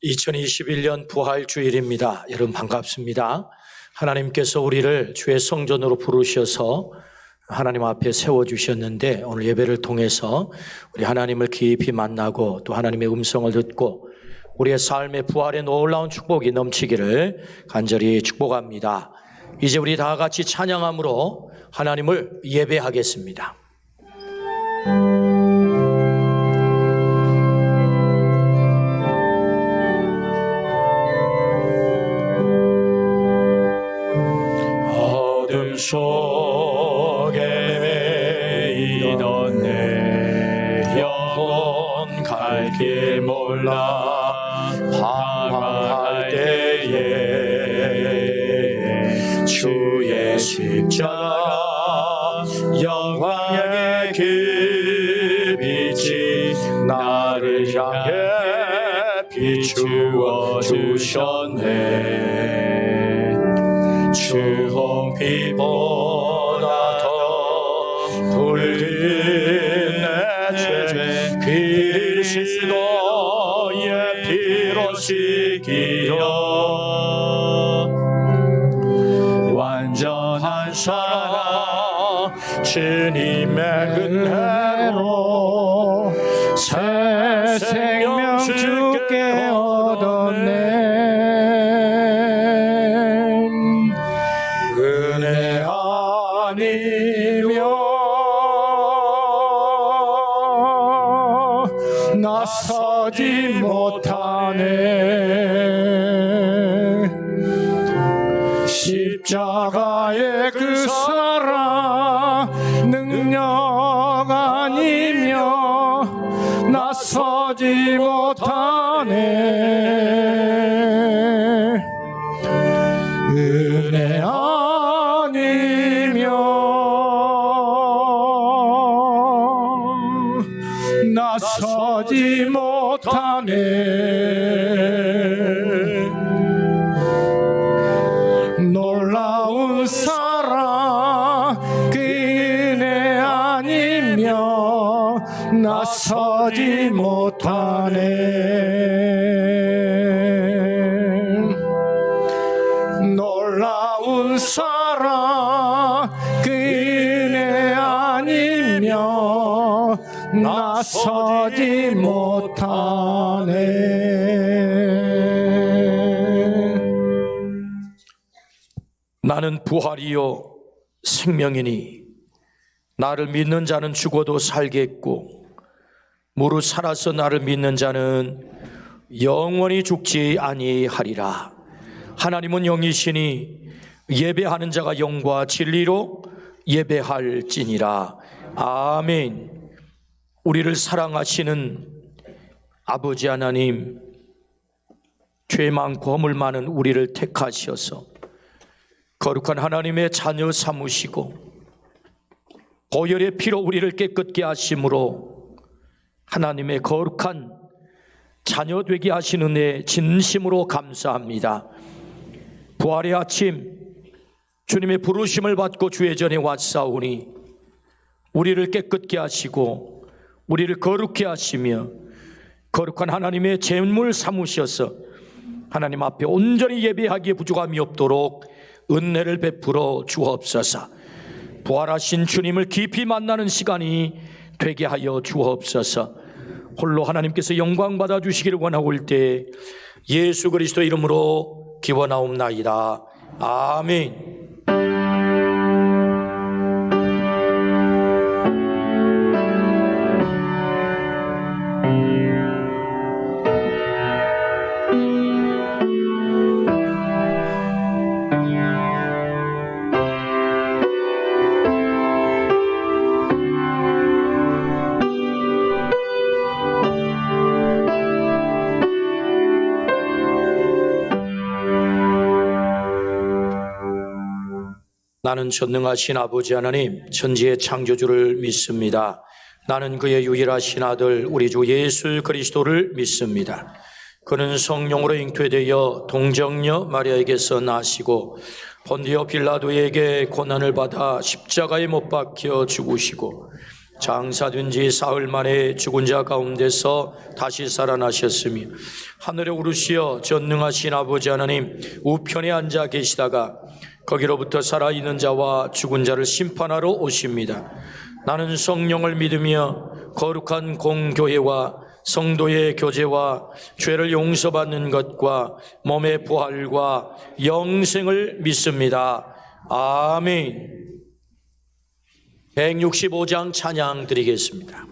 2021년 부활주일입니다. 여러분 반갑습니다. 하나님께서 우리를 주의 성전으로 부르셔서 하나님 앞에 세워주셨는데 오늘 예배를 통해서 우리 하나님을 깊이 만나고 또 하나님의 음성을 듣고 우리의 삶의 부활의 놀라운 축복이 넘치기를 간절히 축복합니다. 이제 우리 다 같이 찬양함으로 하나님을 예배하겠습니다. 어둠 속에 매이던 내 영혼 갈 길 몰라 방황할 때에 주의 십자가 영광의 그 빛이 나를 향해 비추어 주셨네. 주홍빛보다 더 붉은 내 죄 그리스도의 피로 씻기려 완전한 사랑 주님의 은혜로 새 생명 주께 얻었네. 은혜 아니며 나서지 못하네. 십자가의 그 사랑 능력 아니며 나서지 못하네. 은혜 아니며 나서지 못하네. 놀라운 사랑 그 은혜 아니며 나서지 못하네. 놀라운 사랑 그 은혜 아니며 나서지 못하네. 나는 부활이요 생명이니 나를 믿는 자는 죽어도 살겠고 무릇 살아서 나를 믿는 자는 영원히 죽지 아니하리라. 하나님은 영이시니 예배하는 자가 영과 진리로 예배할지니라. 아멘. 우리를 사랑하시는 아버지 하나님, 죄 많고 허물 많은 우리를 택하셔서 거룩한 하나님의 자녀 삼으시고 보혈의 피로 우리를 깨끗게 하심으로 하나님의 거룩한 자녀 되게 하시는 은혜 진심으로 감사합니다. 부활의 아침 주님의 부르심을 받고 주의 전에 왔사오니 우리를 깨끗게 하시고 우리를 거룩게 하시며 거룩한 하나님의 제물 삼으셔서 하나님 앞에 온전히 예배하기에 부족함이 없도록 은혜를 베풀어 주옵소서. 부활하신 주님을 깊이 만나는 시간이 되게 하여 주옵소서. 홀로 하나님께서 영광 받아 주시기를 원하고 올 때 예수 그리스도 이름으로 기원하옵나이다. 아멘. 나는 전능하신 아버지 하나님 천지의 창조주를 믿습니다. 나는 그의 유일하신 아들 우리 주 예수 그리스도를 믿습니다. 그는 성령으로 잉태되어 동정녀 마리아에게서 나시고 본디오 빌라도에게 고난을 받아 십자가에 못 박혀 죽으시고 장사된 지 사흘 만에 죽은 자 가운데서 다시 살아나셨으며 하늘에 오르시어 전능하신 아버지 하나님 우편에 앉아 계시다가 거기로부터 살아있는 자와 죽은 자를 심판하러 오십니다. 나는 성령을 믿으며 거룩한 공교회와 성도의 교제와 죄를 용서받는 것과 몸의 부활과 영생을 믿습니다. 아멘. 165장 찬양 드리겠습니다.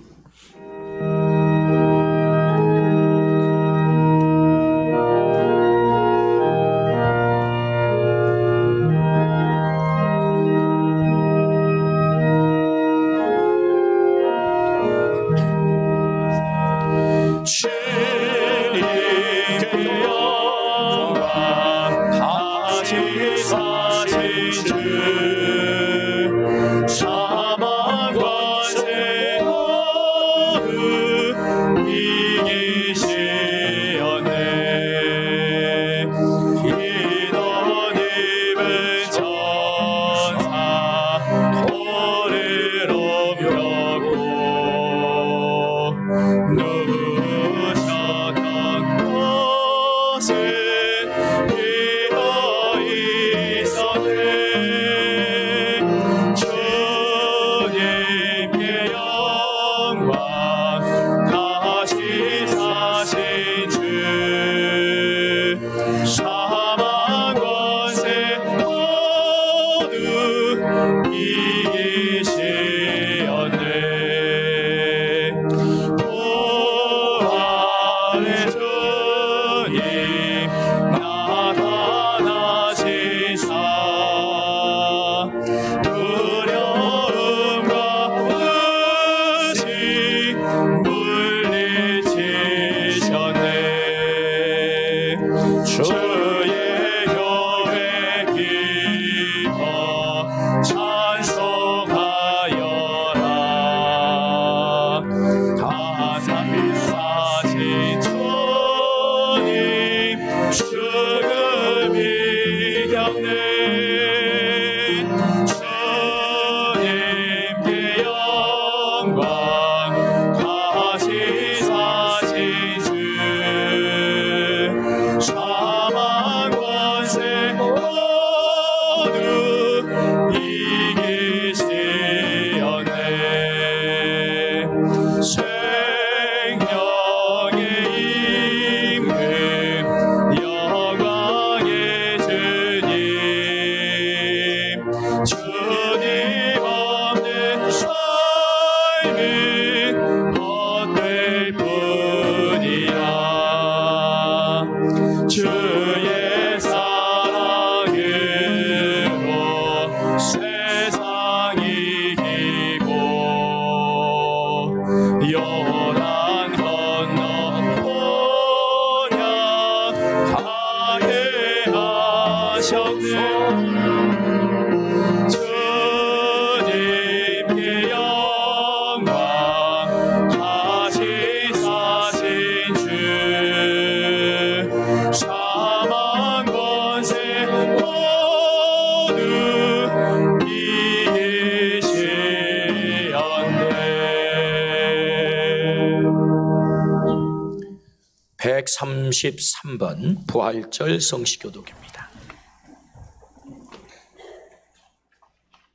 (133번) 부활절 성시교독입니다.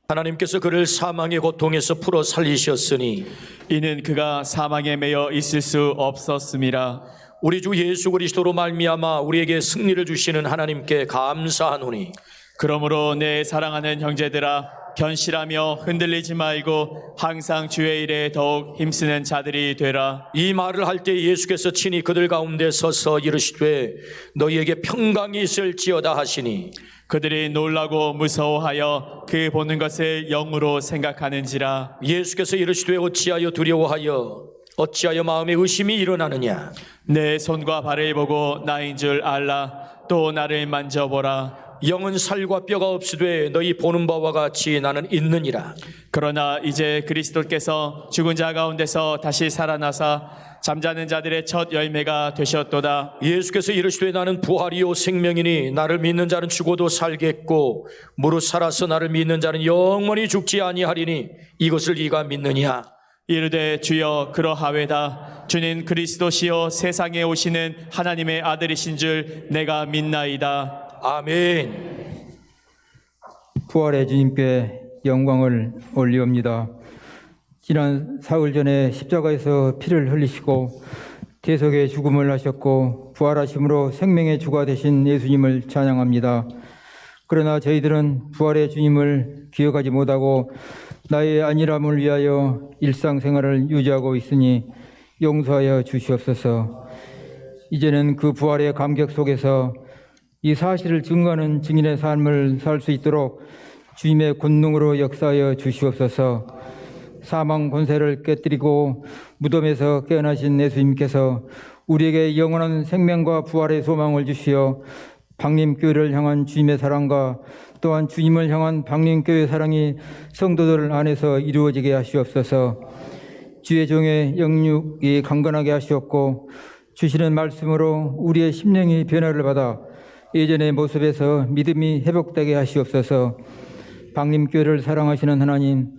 하나님께서 그를 사망의 고통에서 풀어 살리셨으니 이는 그가 사망에 매여 있을 수 없었음이라. 우리 주 예수 그리스도로 말미암아 우리에게 승리를 주시는 하나님께 감사하노니 그러므로 내 사랑하는 형제들아, 견실하며 흔들리지 말고 항상 주의 일에 더욱 힘쓰는 자들이 되라. 이 말을 할 때 예수께서 친히 그들 가운데 서서 이르시되 너희에게 평강이 있을지어다 하시니 그들이 놀라고 무서워하여 그 보는 것을 영으로 생각하는지라. 예수께서 이르시되 어찌하여 두려워하여 어찌하여 마음에 의심이 일어나느냐. 내 손과 발을 보고 나인 줄 알라. 또 나를 만져보라. 영은 살과 뼈가 없으되 너희 보는 바와 같이 나는 있느니라. 그러나 이제 그리스도께서 죽은 자 가운데서 다시 살아나사 잠자는 자들의 첫 열매가 되셨도다. 예수께서 이르시되 나는 부활이요 생명이니 나를 믿는 자는 죽어도 살겠고 무릇 살아서 나를 믿는 자는 영원히 죽지 아니하리니 이것을 네가 믿느냐. 이르되 주여 그러하외다. 주는 그리스도시요 세상에 오시는 하나님의 아들이신 줄 내가 믿나이다. 아멘. 부활의 주님께 영광을 올리옵니다. 지난 사흘 전에 십자가에서 피를 흘리시고 대속의 죽음을 하셨고 부활하심으로 생명의 주가 되신 예수님을 찬양합니다. 그러나 저희들은 부활의 주님을 기억하지 못하고 나의 안일함을 위하여 일상생활을 유지하고 있으니 용서하여 주시옵소서. 이제는 그 부활의 감격 속에서 이 사실을 증거하는 증인의 삶을 살 수 있도록 주님의 권능으로 역사하여 주시옵소서. 사망 권세를 깨뜨리고 무덤에서 깨어나신 예수님께서 우리에게 영원한 생명과 부활의 소망을 주시어 방림교회를 향한 주님의 사랑과 또한 주님을 향한 방림교회의 사랑이 성도들 안에서 이루어지게 하시옵소서. 주의 종의 영육이 강건하게 하시옵고 주시는 말씀으로 우리의 심령이 변화를 받아 예전의 모습에서 믿음이 회복되게 하시옵소서. 방림교회를 사랑하시는 하나님,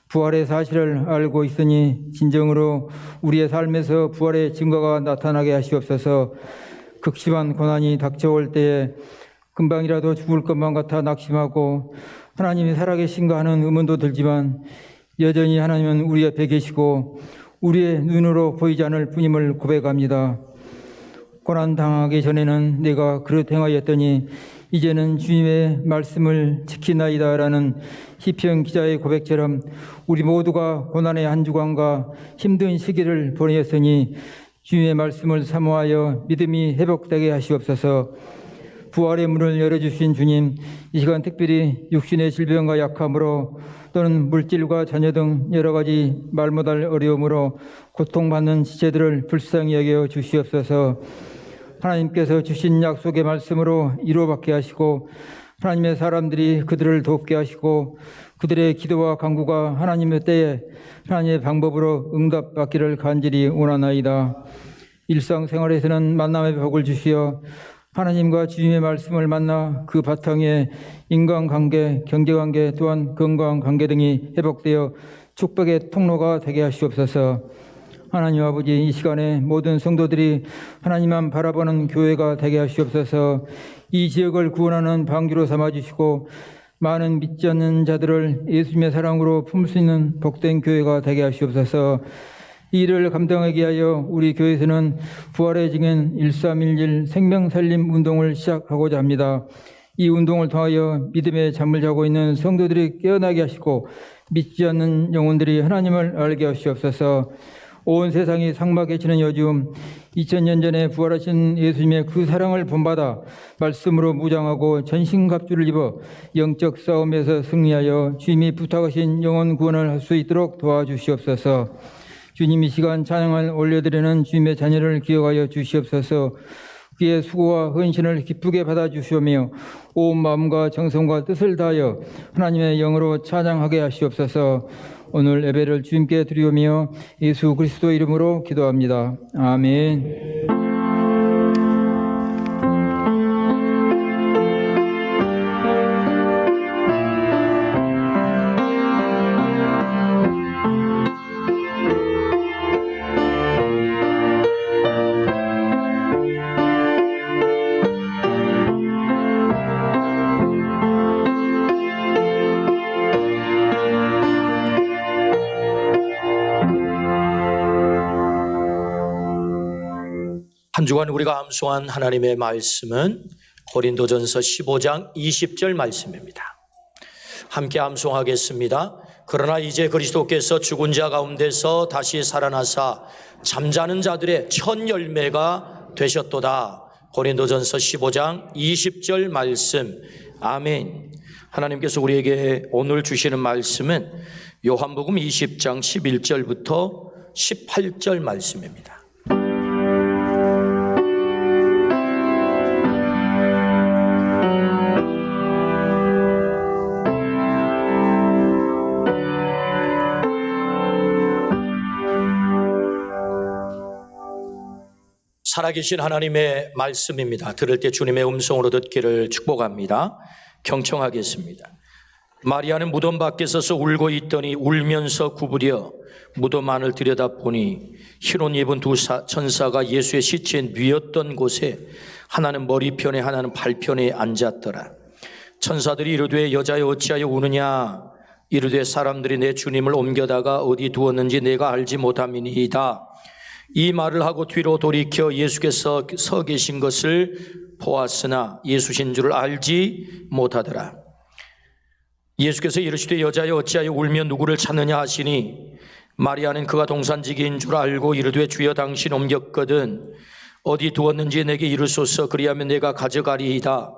부활의 사실을 알고 있으니 진정으로 우리의 삶에서 부활의 증거가 나타나게 하시옵소서. 극심한 고난이 닥쳐올 때에 금방이라도 죽을 것만 같아 낙심하고 하나님이 살아계신가 하는 의문도 들지만 여전히 하나님은 우리 옆에 계시고 우리의 눈으로 보이지 않을 뿐임을 고백합니다. 고난당하기 전에는 내가 그릇 행하였더니 이제는 주님의 말씀을 지키나이다라는 시편 기자의 고백처럼 우리 모두가 고난의 한 주간과 힘든 시기를 보내었으니 주님의 말씀을 사모하여 믿음이 회복되게 하시옵소서. 부활의 문을 열어주신 주님, 이 시간 특별히 육신의 질병과 약함으로 또는 물질과 자녀 등 여러 가지 말 못할 어려움으로 고통받는 지체들을 불쌍히 여겨 주시옵소서. 하나님께서 주신 약속의 말씀으로 이루어받게 하시고 하나님의 사람들이 그들을 돕게 하시고 그들의 기도와 간구가 하나님의 때에 하나님의 방법으로 응답받기를 간절히 원하나이다. 일상생활에서는 만남의 복을 주시어 하나님과 주님의 말씀을 만나 그 바탕에 인간관계, 경제관계 또한 건강관계 등이 회복되어 축복의 통로가 되게 하시옵소서. 하나님 아버지, 이 시간에 모든 성도들이 하나님만 바라보는 교회가 되게 하시옵소서. 이 지역을 구원하는 방주로 삼아주시고 많은 믿지 않는 자들을 예수님의 사랑으로 품을 수 있는 복된 교회가 되게 하시옵소서. 이 일을 감당하기 위하여 우리 교회에서는 부활의 증인 1311 생명살림 운동을 시작하고자 합니다. 이 운동을 통하여 믿음의 잠을 자고 있는 성도들이 깨어나게 하시고 믿지 않는 영혼들이 하나님을 알게 하시옵소서. 온 세상이 상막해지는 요즘 2000년 전에 부활하신 예수님의 그 사랑을 본받아 말씀으로 무장하고 전신갑주를 입어 영적 싸움에서 승리하여 주님이 부탁하신 영혼 구원을 할 수 있도록 도와주시옵소서. 주님, 이 시간 찬양을 올려드리는 주님의 자녀를 기억하여 주시옵소서. 그의 수고와 헌신을 기쁘게 받아주시오며 온 마음과 정성과 뜻을 다하여 하나님의 영으로 찬양하게 하시옵소서. 오늘 예배를 주님께 드리오며 예수 그리스도 이름으로 기도합니다. 아멘. 한 주간 우리가 암송한 하나님의 말씀은 고린도전서 15장 20절 말씀입니다. 함께 암송하겠습니다. 그러나 이제 그리스도께서 죽은 자 가운데서 다시 살아나사 잠자는 자들의 첫 열매가 되셨도다. 고린도전서 15장 20절 말씀. 아멘. 하나님께서 우리에게 오늘 주시는 말씀은 요한복음 20장 11절부터 18절 말씀입니다. 살아계신 하나님의 말씀입니다. 들을 때 주님의 음성으로 듣기를 축복합니다. 경청하겠습니다. 마리아는 무덤 밖에 서서 울고 있더니 울면서 구부려 무덤 안을 들여다보니 흰 옷 입은 두 천사가 예수의 시체에 뉘었던 곳에 하나는 머리편에 하나는 발편에 앉았더라. 천사들이 이르되 여자여 어찌하여 우느냐? 이르되 사람들이 내 주님을 옮겨다가 어디 두었는지 내가 알지 못함이니이다. 이 말을 하고 뒤로 돌이켜 예수께서 서 계신 것을 보았으나 예수신 줄을 알지 못하더라. 예수께서 이르시되 여자여 어찌하여 울며 누구를 찾느냐 하시니 마리아는 그가 동산지기인 줄 알고 이르되 주여 당신 옮겼거든 어디 두었는지 내게 이르소서 그리하면 내가 가져가리이다.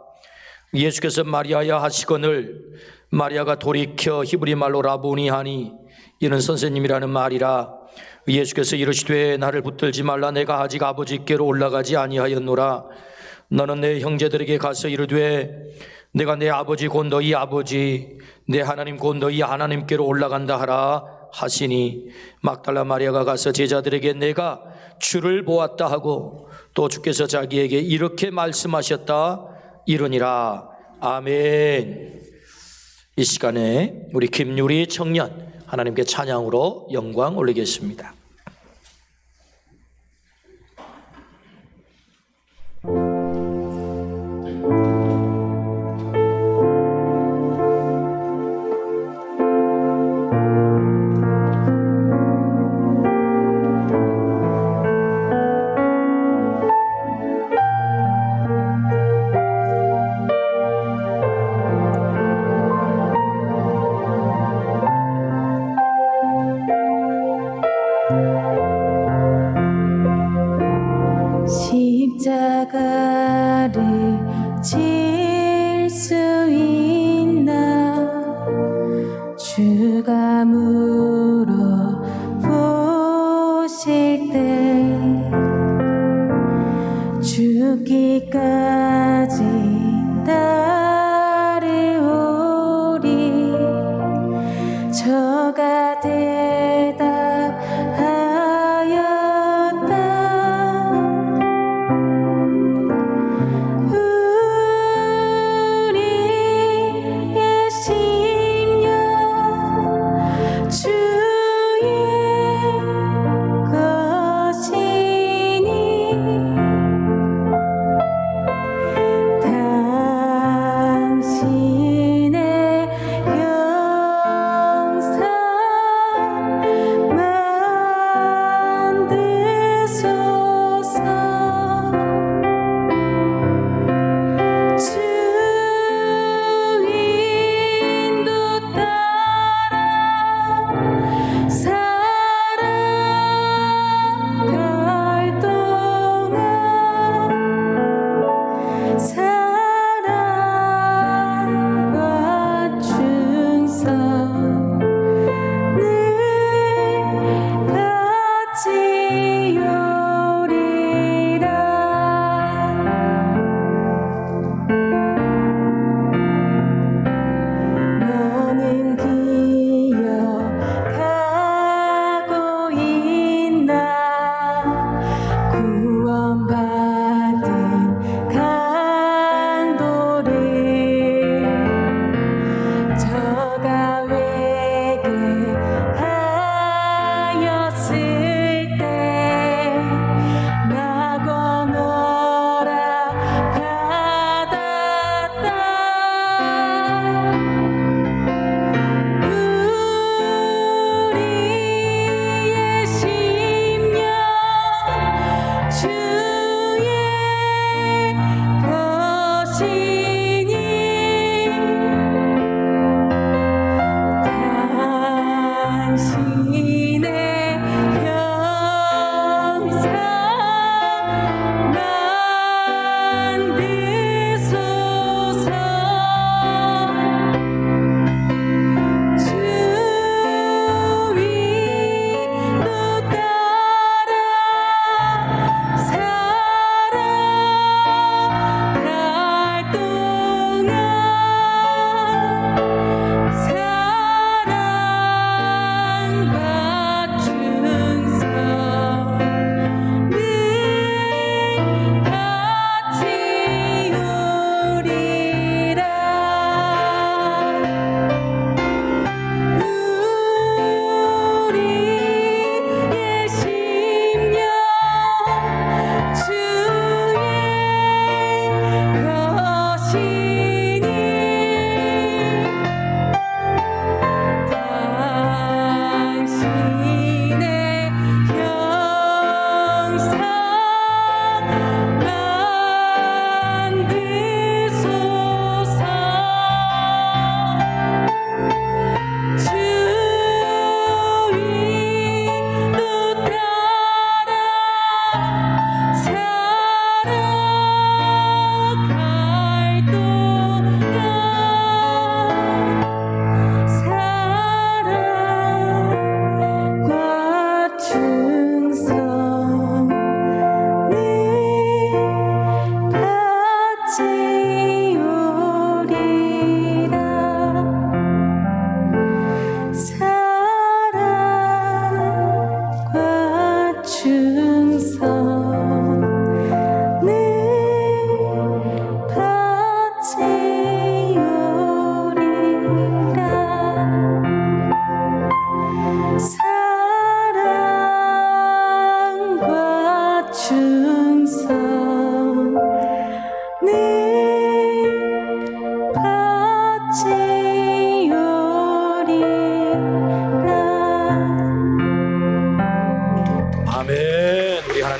예수께서 마리아야 하시거늘 마리아가 돌이켜 히브리 말로 라보니 하니 이는 선생님이라는 말이라. 예수께서 이르시되 나를 붙들지 말라 내가 아직 아버지께로 올라가지 아니하였노라. 너는 내 형제들에게 가서 이르되 내가 내 아버지 곧 너희 아버지 내 하나님 곧 너희 하나님께로 올라간다 하라 하시니 막달라 마리아가 가서 제자들에게 내가 주를 보았다 하고 또 주께서 자기에게 이렇게 말씀하셨다 이르니라. 아멘. 이 시간에 우리 김유리 청년 하나님께 찬양으로 영광 올리겠습니다.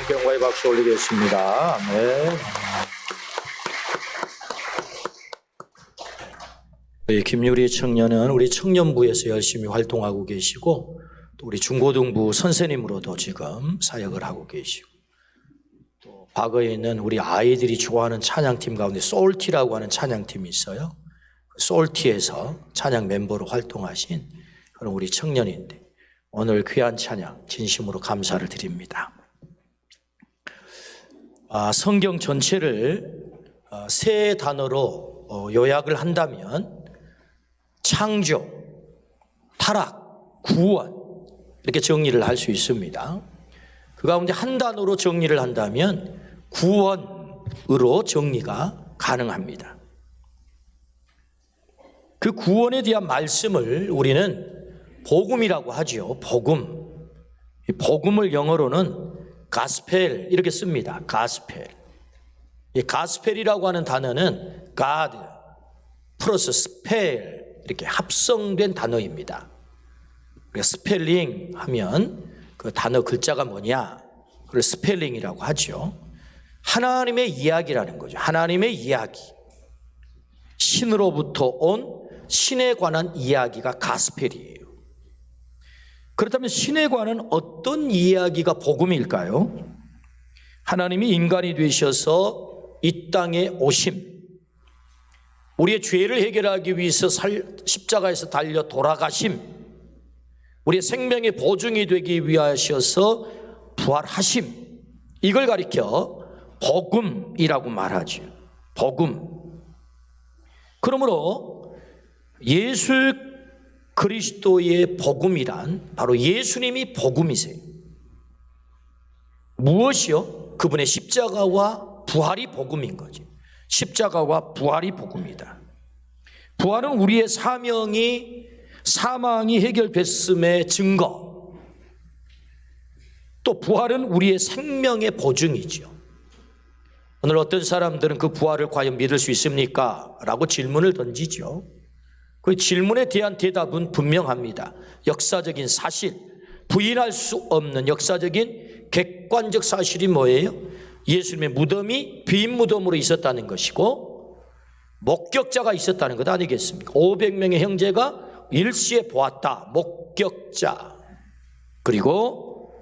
하나님께 영광의 박수 올리겠습니다. 아멘. 우리 김유리 청년은 우리 청년부에서 열심히 활동하고 계시고 또 우리 중고등부 선생님으로도 지금 사역을 하고 계시고 또 과거에는 우리 아이들이 좋아하는 찬양팀 가운데 소울티라고 하는 찬양팀이 있어요. 소울티에서 찬양 멤버로 활동하신 그런 우리 청년인데 오늘 귀한 찬양 진심으로 감사를 드립니다. 성경 전체를 세 단어로 요약을 한다면 창조, 타락, 구원 이렇게 정리를 할 수 있습니다. 그 가운데 한 단어로 정리를 한다면 구원으로 정리가 가능합니다. 그 구원에 대한 말씀을 우리는 복음이라고 하죠. 복음. 이 복음을 영어로는 가스펠 이렇게 씁니다. 가스펠. 이 가스펠이라고 하는 단어는 God 플러스 스펠 이렇게 합성된 단어입니다. 우리가 스펠링 하면 그 단어 글자가 뭐냐? 그걸 스펠링이라고 하죠. 하나님의 이야기라는 거죠. 하나님의 이야기. 신으로부터 온 신에 관한 이야기가 가스펠이에요. 그렇다면 신에 관한 어떤 이야기가 복음일까요? 하나님이 인간이 되셔서 이 땅에 오심, 우리의 죄를 해결하기 위해서 십자가에서 달려 돌아가심, 우리의 생명의 보증이 되기 위하셔서 부활하심, 이걸 가리켜 복음이라고 말하죠. 복음. 그러므로 예수 그리스도의 복음이란 바로 예수님이 복음이세요. 무엇이요? 그분의 십자가와 부활이 복음인 거죠. 십자가와 부활이 복음이다. 부활은 우리의 사망이 해결됐음의 증거, 또 부활은 우리의 생명의 보증이죠. 오늘 어떤 사람들은 그 부활을 과연 믿을 수 있습니까? 라고 질문을 던지죠. 그 질문에 대한 대답은 분명합니다. 역사적인 사실, 부인할 수 없는 역사적인 객관적 사실이 뭐예요? 예수님의 무덤이 빈 무덤으로 있었다는 것이고 목격자가 있었다는 것 아니겠습니까? 500명의 형제가 일시에 보았다. 목격자. 그리고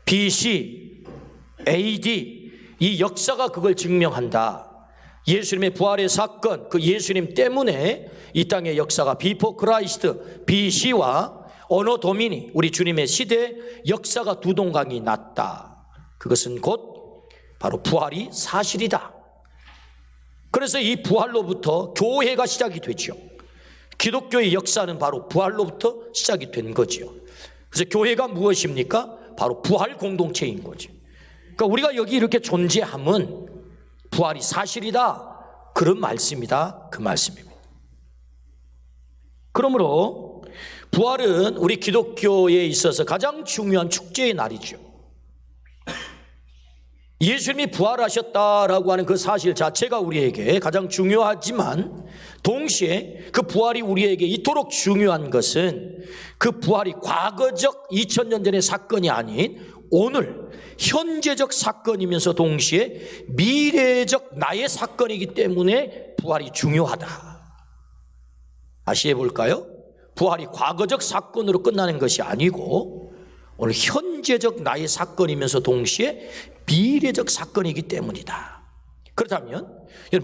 BC, AD 이 역사가 그걸 증명한다. 예수님의 부활의 사건, 그 예수님 때문에 이 땅의 역사가 비포 크라이스트, BC와 어노 도미니, 우리 주님의 시대 역사가 두 동강이 났다. 그것은 곧 바로 부활이 사실이다. 그래서 이 부활로부터 교회가 시작이 되죠. 기독교의 역사는 바로 부활로부터 시작이 된 거죠. 그래서 교회가 무엇입니까? 바로 부활 공동체인 거죠. 그러니까 우리가 여기 이렇게 존재함은 부활이 사실이다. 그런 말씀이다. 그 말씀입니다. 그러므로 부활은 우리 기독교에 있어서 가장 중요한 축제의 날이죠. 예수님이 부활하셨다라고 하는 그 사실 자체가 우리에게 가장 중요하지만 동시에 그 부활이 우리에게 이토록 중요한 것은 그 부활이 과거적 2000년 전의 사건이 아닌 오늘 현재적 사건이면서 동시에 미래적 나의 사건이기 때문에 부활이 중요하다. 다시 해볼까요? 부활이 과거적 사건으로 끝나는 것이 아니고 오늘 현재적 나의 사건이면서 동시에 미래적 사건이기 때문이다. 그렇다면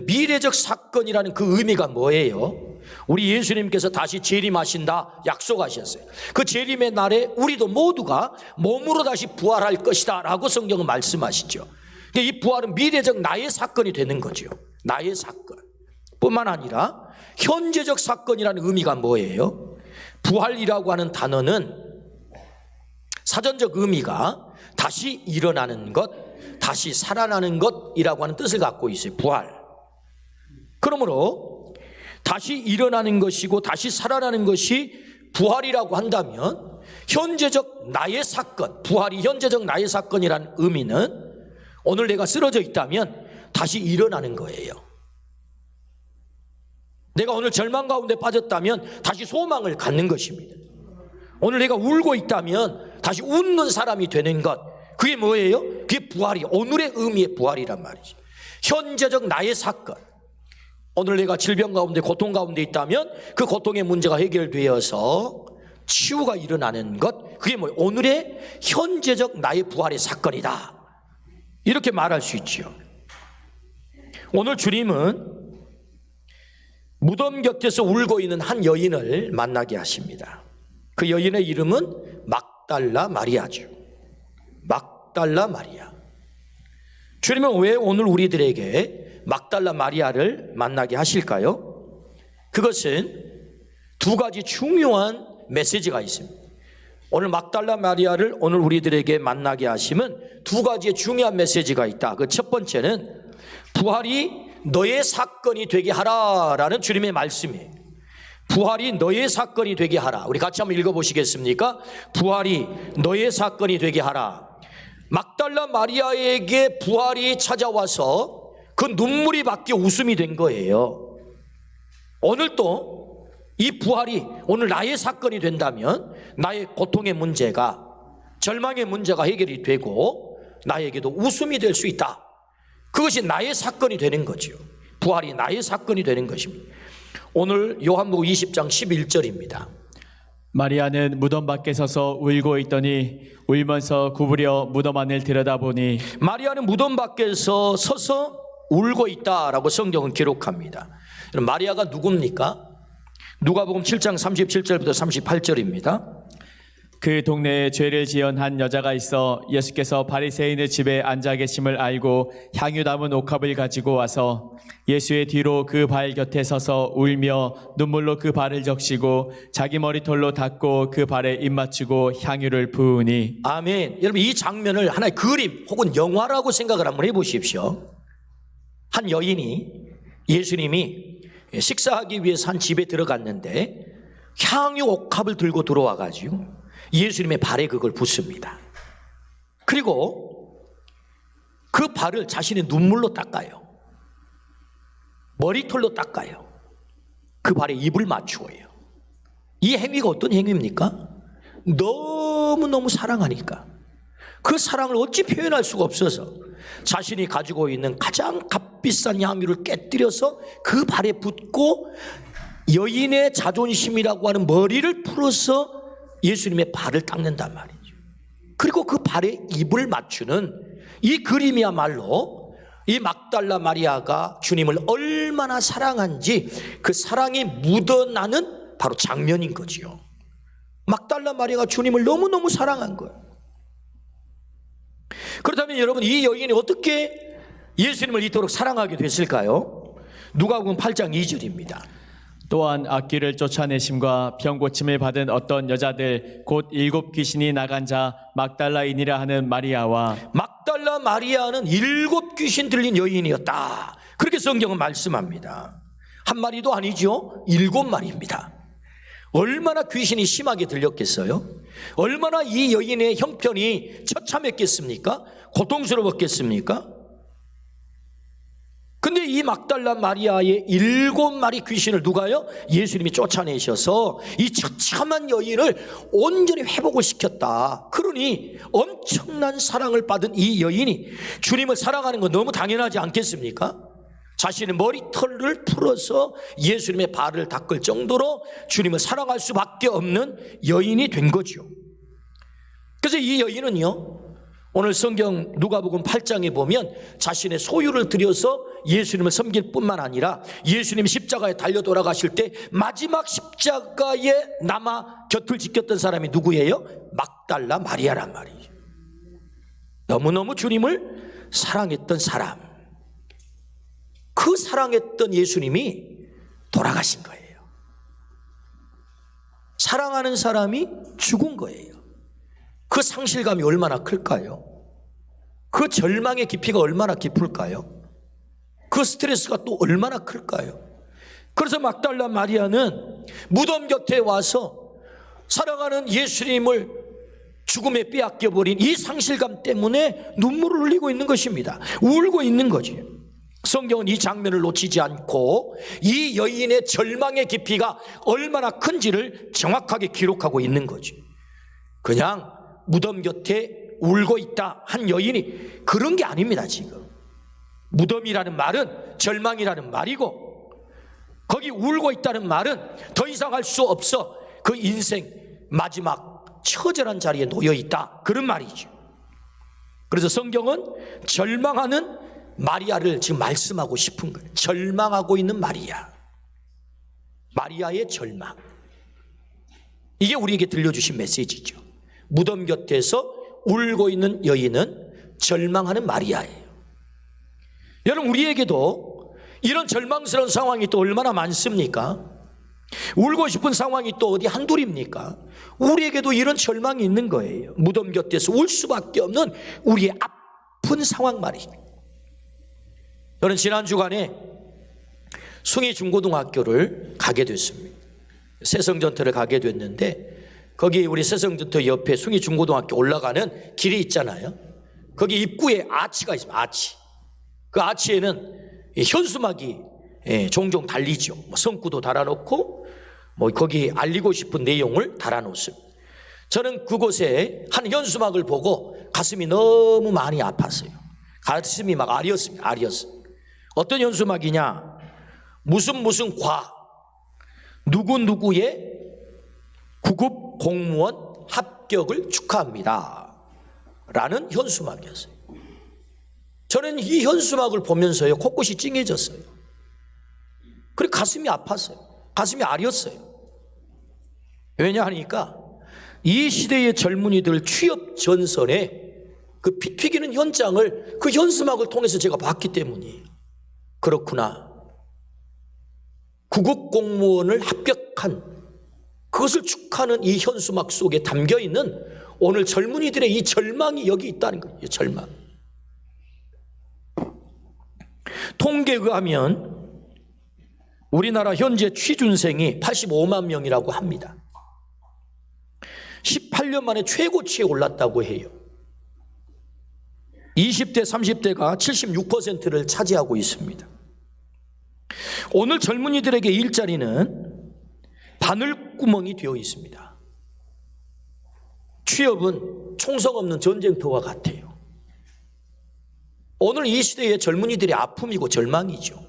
미래적 사건이라는 그 의미가 뭐예요? 우리 예수님께서 다시 재림하신다 약속하셨어요. 그 재림의 날에 우리도 모두가 몸으로 다시 부활할 것이다 라고 성경은 말씀하시죠. 이 부활은 미래적 나의 사건이 되는 거죠. 나의 사건 뿐만 아니라 현재적 사건이라는 의미가 뭐예요? 부활이라고 하는 단어는 사전적 의미가 다시 일어나는 것, 다시 살아나는 것이라고 하는 뜻을 갖고 있어요. 부활. 그러므로 다시 일어나는 것이고 다시 살아나는 것이 부활이라고 한다면 현재적 나의 사건, 부활이 현재적 나의 사건이라는 의미는 오늘 내가 쓰러져 있다면 다시 일어나는 거예요. 내가 오늘 절망 가운데 빠졌다면 다시 소망을 갖는 것입니다. 오늘 내가 울고 있다면 다시 웃는 사람이 되는 것, 그게 뭐예요? 그게 부활이, 오늘의 의미의 부활이란 말이지. 현재적 나의 사건. 오늘 내가 질병 가운데, 고통 가운데 있다면 그 고통의 문제가 해결되어서 치유가 일어나는 것, 그게 뭐예요? 오늘의 현재적 나의 부활의 사건이다, 이렇게 말할 수 있죠. 오늘 주님은 무덤 곁에서 울고 있는 한 여인을 만나게 하십니다. 그 여인의 이름은 막달라 마리아죠. 막달라 마리아. 주님은 왜 오늘 우리들에게 막달라 마리아를 만나게 하실까요? 그것은 두 가지 중요한 메시지가 있습니다. 오늘 막달라 마리아를 오늘 우리들에게 만나게 하시면 두 가지의 중요한 메시지가 있다. 그 첫 번째는 부활이 너의 사건이 되게 하라라는 주님의 말씀이에요. 부활이 너의 사건이 되게 하라. 우리 같이 한번 읽어보시겠습니까? 부활이 너의 사건이 되게 하라. 막달라 마리아에게 부활이 찾아와서 그 눈물이 바뀌어 웃음이 된 거예요. 오늘도 이 부활이 오늘 나의 사건이 된다면 나의 고통의 문제가, 절망의 문제가 해결이 되고 나에게도 웃음이 될 수 있다. 그것이 나의 사건이 되는 거죠. 부활이 나의 사건이 되는 것입니다. 오늘 요한복음 20장 11절입니다. 마리아는 무덤 밖에 서서 울고 있더니 울면서 구부려 무덤 안을 들여다보니, 마리아는 무덤 밖에서 서서 울고 있다라고 성경은 기록합니다. 마리아가 누굽니까? 누가복음 7장 37절부터 38절입니다. 그 동네에 죄를 지은 한 여자가 있어 예수께서 바리새인의 집에 앉아 계심을 알고 향유 담은 옥합을 가지고 와서 예수의 뒤로 그 발 곁에 서서 울며 눈물로 그 발을 적시고 자기 머리털로 닦고 그 발에 입 맞추고 향유를 부으니. 아멘. 여러분, 이 장면을 하나의 그림 혹은 영화라고 생각을 한번 해보십시오. 한 여인이, 예수님이 식사하기 위해서 한 집에 들어갔는데 향유 옥합을 들고 들어와가지고 예수님의 발에 그걸 붓습니다. 그리고 그 발을 자신의 눈물로 닦아요. 머리털로 닦아요. 그 발에 입을 맞추어요. 이 행위가 어떤 행위입니까? 너무너무 사랑하니까 그 사랑을 어찌 표현할 수가 없어서 자신이 가지고 있는 가장 값비싼 향유를 깨뜨려서 그 발에 붓고 여인의 자존심이라고 하는 머리를 풀어서 예수님의 발을 닦는단 말이죠. 그리고 그 발에 입을 맞추는 이 그림이야말로 이 막달라 마리아가 주님을 얼마나 사랑한지 그 사랑이 묻어나는 바로 장면인 거지요. 막달라 마리아가 주님을 너무너무 사랑한 거예요. 그렇다면 여러분, 이 여인이 어떻게 예수님을 이토록 사랑하게 됐을까요? 누가복음 8장 2절입니다. 또한 악귀를 쫓아내심과 병 고침을 받은 어떤 여자들 곧 7 귀신이 나간 자 막달라인이라 하는 마리아와, 막달라 마리아는 7 귀신 들린 여인이었다, 그렇게 성경은 말씀합니다. 한 마리도 아니죠. 7마리입니다. 얼마나 귀신이 심하게 들렸겠어요? 얼마나 이 여인의 형편이 처참했겠습니까? 고통스러웠겠습니까? 근데 이 막달라 마리아의 7마리 귀신을 누가요? 예수님이 쫓아내셔서 이 처참한 여인을 온전히 회복을 시켰다. 그러니 엄청난 사랑을 받은 이 여인이 주님을 사랑하는 건 너무 당연하지 않겠습니까? 자신의 머리털을 풀어서 예수님의 발을 닦을 정도로 주님을 사랑할 수밖에 없는 여인이 된 거죠. 그래서 이 여인은요, 오늘 성경 누가복음 8장에 보면 자신의 소유를 들여서 예수님을 섬길 뿐만 아니라 예수님이 십자가에 달려 돌아가실 때 마지막 십자가에 남아 곁을 지켰던 사람이 누구예요? 막달라 마리아란 말이에요. 너무너무 주님을 사랑했던 사람, 그 사랑했던 예수님이 돌아가신 거예요. 사랑하는 사람이 죽은 거예요. 그 상실감이 얼마나 클까요? 그 절망의 깊이가 얼마나 깊을까요? 그 스트레스가 또 얼마나 클까요? 그래서 막달라 마리아는 무덤 곁에 와서 사랑하는 예수님을 죽음에 빼앗겨버린 이 상실감 때문에 눈물을 흘리고 있는 것입니다. 울고 있는 거지. 성경은 이 장면을 놓치지 않고 이 여인의 절망의 깊이가 얼마나 큰지를 정확하게 기록하고 있는 거지. 그냥 무덤 곁에 울고 있다 한 여인이 그런 게 아닙니다. 지금 무덤이라는 말은 절망이라는 말이고, 거기 울고 있다는 말은 더 이상 할 수 없어 그 인생 마지막 처절한 자리에 놓여 있다, 그런 말이죠. 그래서 성경은 절망하는 마리아를 지금 말씀하고 싶은 거예요. 절망하고 있는 마리아, 마리아의 절망, 이게 우리에게 들려주신 메시지죠. 무덤 곁에서 울고 있는 여인은 절망하는 마리아예요. 여러분, 우리에게도 이런 절망스러운 상황이 또 얼마나 많습니까? 울고 싶은 상황이 또 어디 한둘입니까? 우리에게도 이런 절망이 있는 거예요. 무덤 곁에서 울 수밖에 없는 우리의 아픈 상황 말이죠. 저는 지난 주간에 숭이 중고등학교를 가게 됐습니다. 새성전터를 가게 됐는데, 거기 우리 새성전터 옆에 숭이 중고등학교 올라가는 길이 있잖아요. 거기 입구에 아치가 있습니다. 아치. 그 아치에는 현수막이 종종 달리죠. 성구도 달아놓고 거기 알리고 싶은 내용을 달아놓습니다. 저는 그곳에 한 현수막을 보고 가슴이 너무 많이 아팠어요. 가슴이 막 아렸습니다. 어떤 현수막이냐? 무슨 과 누구누구의 구급 공무원 합격을 축하합니다 라는 현수막이었어요. 저는 이 현수막을 보면서요, 코끝이 찡해졌어요. 그리고 가슴이 아팠어요. 가슴이 아렸어요. 왜냐하니까 이 시대의 젊은이들 취업 전선에 그 피 튀기는 현장을 그 현수막을 통해서 제가 봤기 때문이에요. 그렇구나. 구급 공무원을 합격한, 그것을 축하하는 이 현수막 속에 담겨있는 오늘 젊은이들의 이 절망이 여기 있다는 거예요. 절망. 통계에 의하면 우리나라 현재 취준생이 85만 명이라고 합니다. 18년 만에 최고치에 올랐다고 해요. 20대, 30대가 76%를 차지하고 있습니다. 오늘 젊은이들에게 일자리는 바늘구멍이 되어 있습니다. 취업은 총성 없는 전쟁터와 같아요. 오늘 이 시대의 젊은이들의 아픔이고 절망이죠.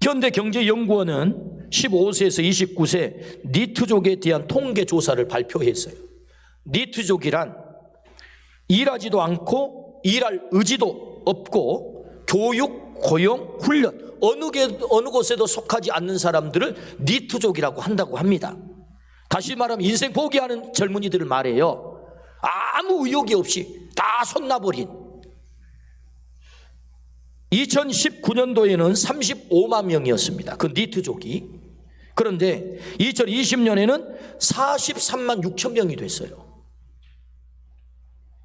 현대경제연구원은 15세에서 29세 니트족에 대한 통계 조사를 발표했어요. 니트족이란 일하지도 않고 일할 의지도 없고 교육, 고용, 훈련 어느 곳에도 속하지 않는 사람들을 니트족이라고 한다고 합니다. 다시 말하면 인생 포기하는 젊은이들을 말해요. 아무 의욕이 없이 다 손놔버린. 2019년도에는 35만 명이었습니다. 그 니트족이. 그런데 2020년에는 43만 6천 명이 됐어요.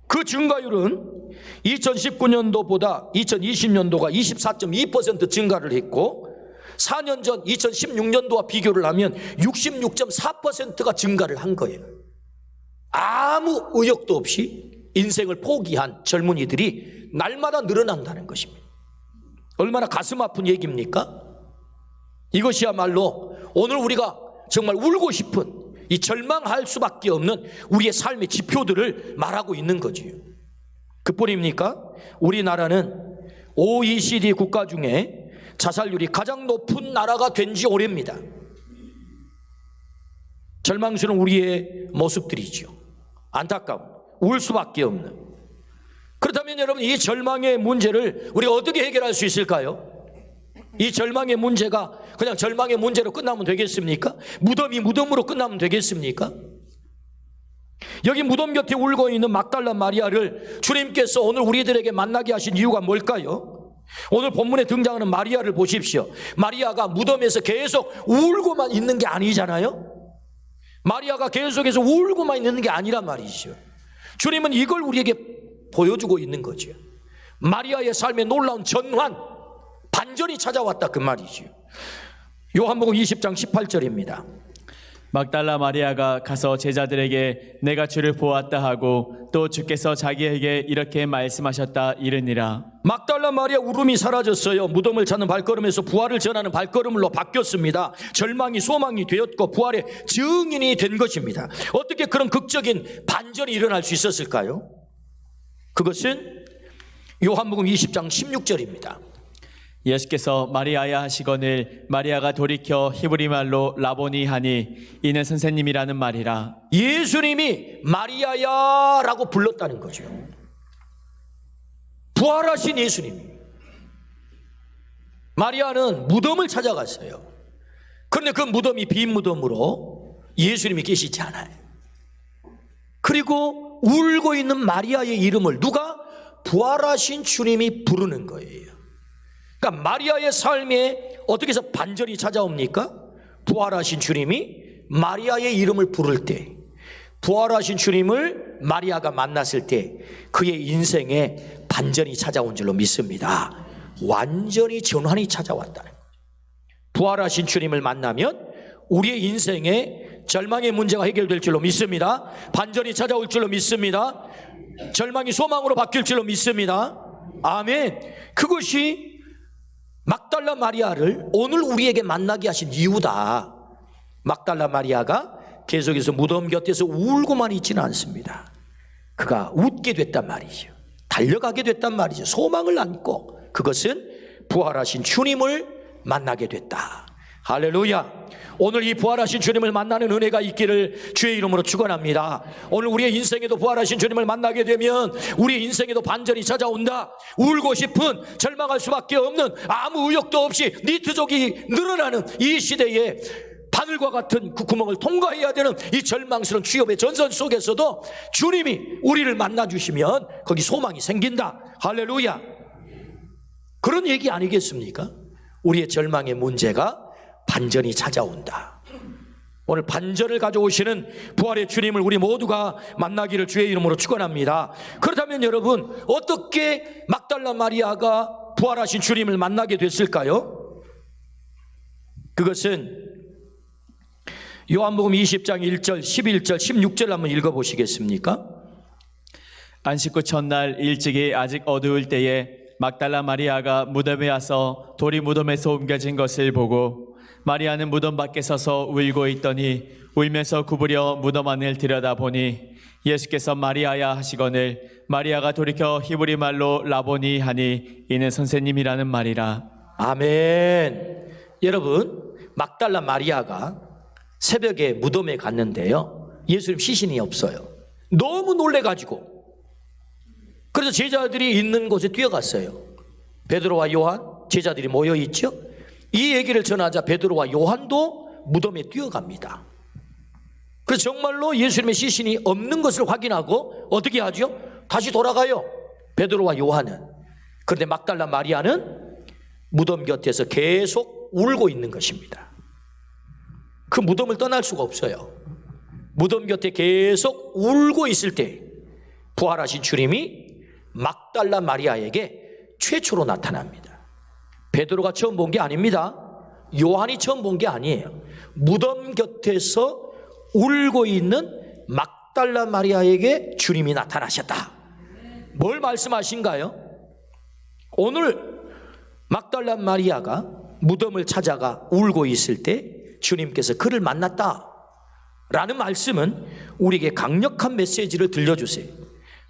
그 증가율은 2019년도보다 2020년도가 24.2% 증가를 했고, 4년 전 2016년도와 비교를 하면 66.4%가 증가를 한 거예요. 아무 의욕도 없이 인생을 포기한 젊은이들이 날마다 늘어난다는 것입니다. 얼마나 가슴 아픈 얘기입니까? 이것이야말로 오늘 우리가 정말 울고 싶은, 이 절망할 수밖에 없는 우리의 삶의 지표들을 말하고 있는 거지요. 그뿐입니까? 우리나라는 OECD 국가 중에 자살률이 가장 높은 나라가 된 지 오래입니다. 절망스러운 우리의 모습들이죠. 안타까운, 울 수밖에 없는. 그렇다면 여러분, 이 절망의 문제를 우리가 어떻게 해결할 수 있을까요? 이 절망의 문제가 그냥 절망의 문제로 끝나면 되겠습니까? 무덤이 무덤으로 끝나면 되겠습니까? 여기 무덤 곁에 울고 있는 막달라 마리아를 주님께서 오늘 우리들에게 만나게 하신 이유가 뭘까요? 오늘 본문에 등장하는 마리아를 보십시오. 마리아가 무덤에서 계속 울고만 있는 게 아니잖아요. 마리아가 계속해서 울고만 있는 게 아니란 말이죠. 주님은 이걸 우리에게 보여주고 있는 거죠. 마리아의 삶에 놀라운 전환, 반전이 찾아왔다 그 말이죠. 요한복음 20장 18절입니다. 막달라 마리아가 가서 제자들에게 내가 주를 보았다 하고 또 주께서 자기에게 이렇게 말씀하셨다 이르니라. 막달라 마리아 울음이 사라졌어요. 무덤을 찾는 발걸음에서 부활을 전하는 발걸음으로 바뀌었습니다. 절망이 소망이 되었고 부활의 증인이 된 것입니다. 어떻게 그런 극적인 반전이 일어날 수 있었을까요? 그것은 요한복음 20장 16절입니다. 예수께서 마리아야 하시거늘 마리아가 돌이켜 히브리 말로 라보니 하니 이는 선생님이라는 말이라. 예수님이 마리아야 라고 불렀다는 거죠. 부활하신 예수님이. 마리아는 무덤을 찾아갔어요. 그런데 그 무덤이 빈 무덤으로 예수님이 계시지 않아요. 그리고 울고 있는 마리아의 이름을 누가? 부활하신 주님이 부르는 거예요. 그러니까 마리아의 삶에 어떻게 해서 반전이 찾아옵니까? 부활하신 주님이 마리아의 이름을 부를 때, 부활하신 주님을 마리아가 만났을 때 그의 인생에 반전이 찾아온 줄로 믿습니다. 완전히 전환이 찾아왔다는 거예요. 부활하신 주님을 만나면 우리의 인생에 절망의 문제가 해결될 줄로 믿습니다. 반전이 찾아올 줄로 믿습니다. 절망이 소망으로 바뀔 줄로 믿습니다. 아멘. 그것이 막달라 마리아를 오늘 우리에게 만나게 하신 이유다. 막달라 마리아가 계속해서 무덤 곁에서 울고만 있지는 않습니다. 그가 웃게 됐단 말이죠. 달려가게 됐단 말이죠. 소망을 안고 그것은 부활하신 주님을 만나게 됐다. 할렐루야. 오늘 이 부활하신 주님을 만나는 은혜가 있기를 주의 이름으로 축원합니다. 오늘 우리의 인생에도 부활하신 주님을 만나게 되면 우리의 인생에도 반전이 찾아온다. 울고 싶은, 절망할 수밖에 없는, 아무 의욕도 없이 니트족이 늘어나는 이 시대에 바늘과 같은 그 구멍을 통과해야 되는 이 절망스러운 취업의 전선 속에서도 주님이 우리를 만나주시면 거기 소망이 생긴다. 할렐루야. 그런 얘기 아니겠습니까? 우리의 절망의 문제가 반전이 찾아온다. 오늘 반전을 가져오시는 부활의 주님을 우리 모두가 만나기를 주의 이름으로 축원합니다. 그렇다면 여러분, 어떻게 막달라 마리아가 부활하신 주님을 만나게 됐을까요? 그것은 요한복음 20장 1절, 11절, 16절 한번 읽어보시겠습니까? 안식 후 첫날 일찍이 아직 어두울 때에 막달라 마리아가 무덤에 와서 돌이 무덤에서 옮겨진 것을 보고 마리아는 무덤 밖에 서서 울고 있더니 울면서 구부려 무덤 안을 들여다보니 예수께서 마리아야 하시거늘 마리아가 돌이켜 히브리 말로 라보니 하니 이는 선생님이라는 말이라. 아멘. 여러분, 막달라 마리아가 새벽에 무덤에 갔는데요, 예수님 시신이 없어요. 너무 놀래가지고 그래서 제자들이 있는 곳에 뛰어갔어요. 베드로와 요한 제자들이 모여있죠. 이 얘기를 전하자 베드로와 요한도 무덤에 뛰어갑니다. 그래서 정말로 예수님의 시신이 없는 것을 확인하고 어떻게 하죠? 다시 돌아가요, 베드로와 요한은. 그런데 막달라 마리아는 무덤 곁에서 계속 울고 있는 것입니다. 그 무덤을 떠날 수가 없어요. 무덤 곁에 계속 울고 있을 때 부활하신 주님이 막달라 마리아에게 최초로 나타납니다. 베드로가 처음 본 게 아닙니다. 요한이 처음 본 게 아니에요. 무덤 곁에서 울고 있는 막달라 마리아에게 주님이 나타나셨다. 뭘 말씀하신가요? 오늘 막달라 마리아가 무덤을 찾아가 울고 있을 때 주님께서 그를 만났다 라는 말씀은 우리에게 강력한 메시지를 들려주세요.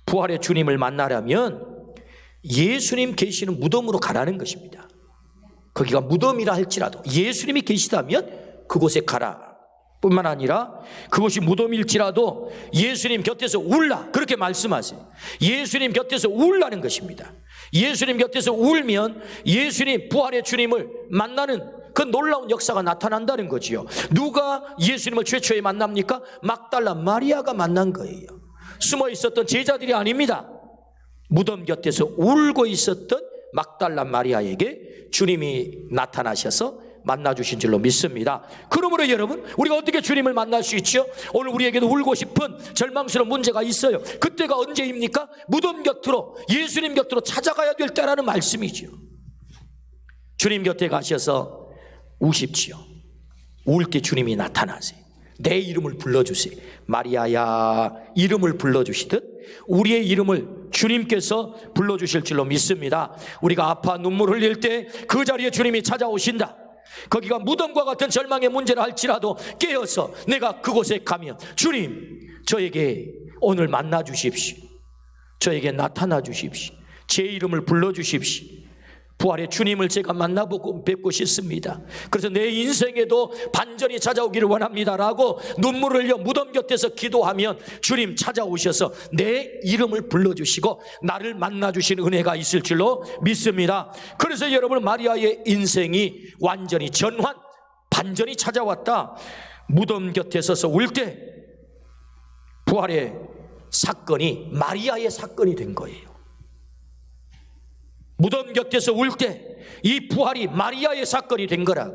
부활의 주님을 만나려면 예수님 계시는 무덤으로 가라는 것입니다. 거기가 무덤이라 할지라도 예수님이 계시다면 그곳에 가라 뿐만 아니라 그것이 무덤일지라도 예수님 곁에서 울라, 그렇게 말씀하세요. 예수님 곁에서 울라는 것입니다. 예수님 곁에서 울면 예수님, 부활의 주님을 만나는 그 놀라운 역사가 나타난다는 거지요. 누가 예수님을 최초에 만납니까? 막달라 마리아가 만난 거예요. 숨어 있었던 제자들이 아닙니다. 무덤 곁에서 울고 있었던 막달라 마리아에게 주님이 나타나셔서 만나주신 줄로 믿습니다. 그러므로 여러분, 우리가 어떻게 주님을 만날 수 있죠? 오늘 우리에게도 울고 싶은 절망스러운 문제가 있어요. 그때가 언제입니까? 무덤 곁으로, 예수님 곁으로 찾아가야 될 때라는 말씀이죠. 주님 곁에 가셔서 우십시오. 울 때 주님이 나타나세요. 내 이름을 불러주세요. 마리아야 이름을 불러주시듯 우리의 이름을 주님께서 불러주실 줄로 믿습니다. 우리가 아파 눈물 흘릴 때 그 자리에 주님이 찾아오신다. 거기가 무덤과 같은 절망의 문제라 할지라도 깨어서 내가 그곳에 가면 주님 저에게 오늘 만나 주십시오. 저에게 나타나 주십시오. 제 이름을 불러주십시오. 부활의 주님을 제가 만나보고 뵙고 싶습니다. 그래서 내 인생에도 반전이 찾아오기를 원합니다라고 눈물을 흘려 무덤 곁에서 기도하면 주님 찾아오셔서 내 이름을 불러주시고 나를 만나주시는 은혜가 있을 줄로 믿습니다. 그래서 여러분 마리아의 인생이 완전히 전환, 반전이 찾아왔다. 무덤 곁에 서서 울 때 부활의 사건이 마리아의 사건이 된 거예요. 무덤 곁에서 울 때 이 부활이 마리아의 사건이 된 거라.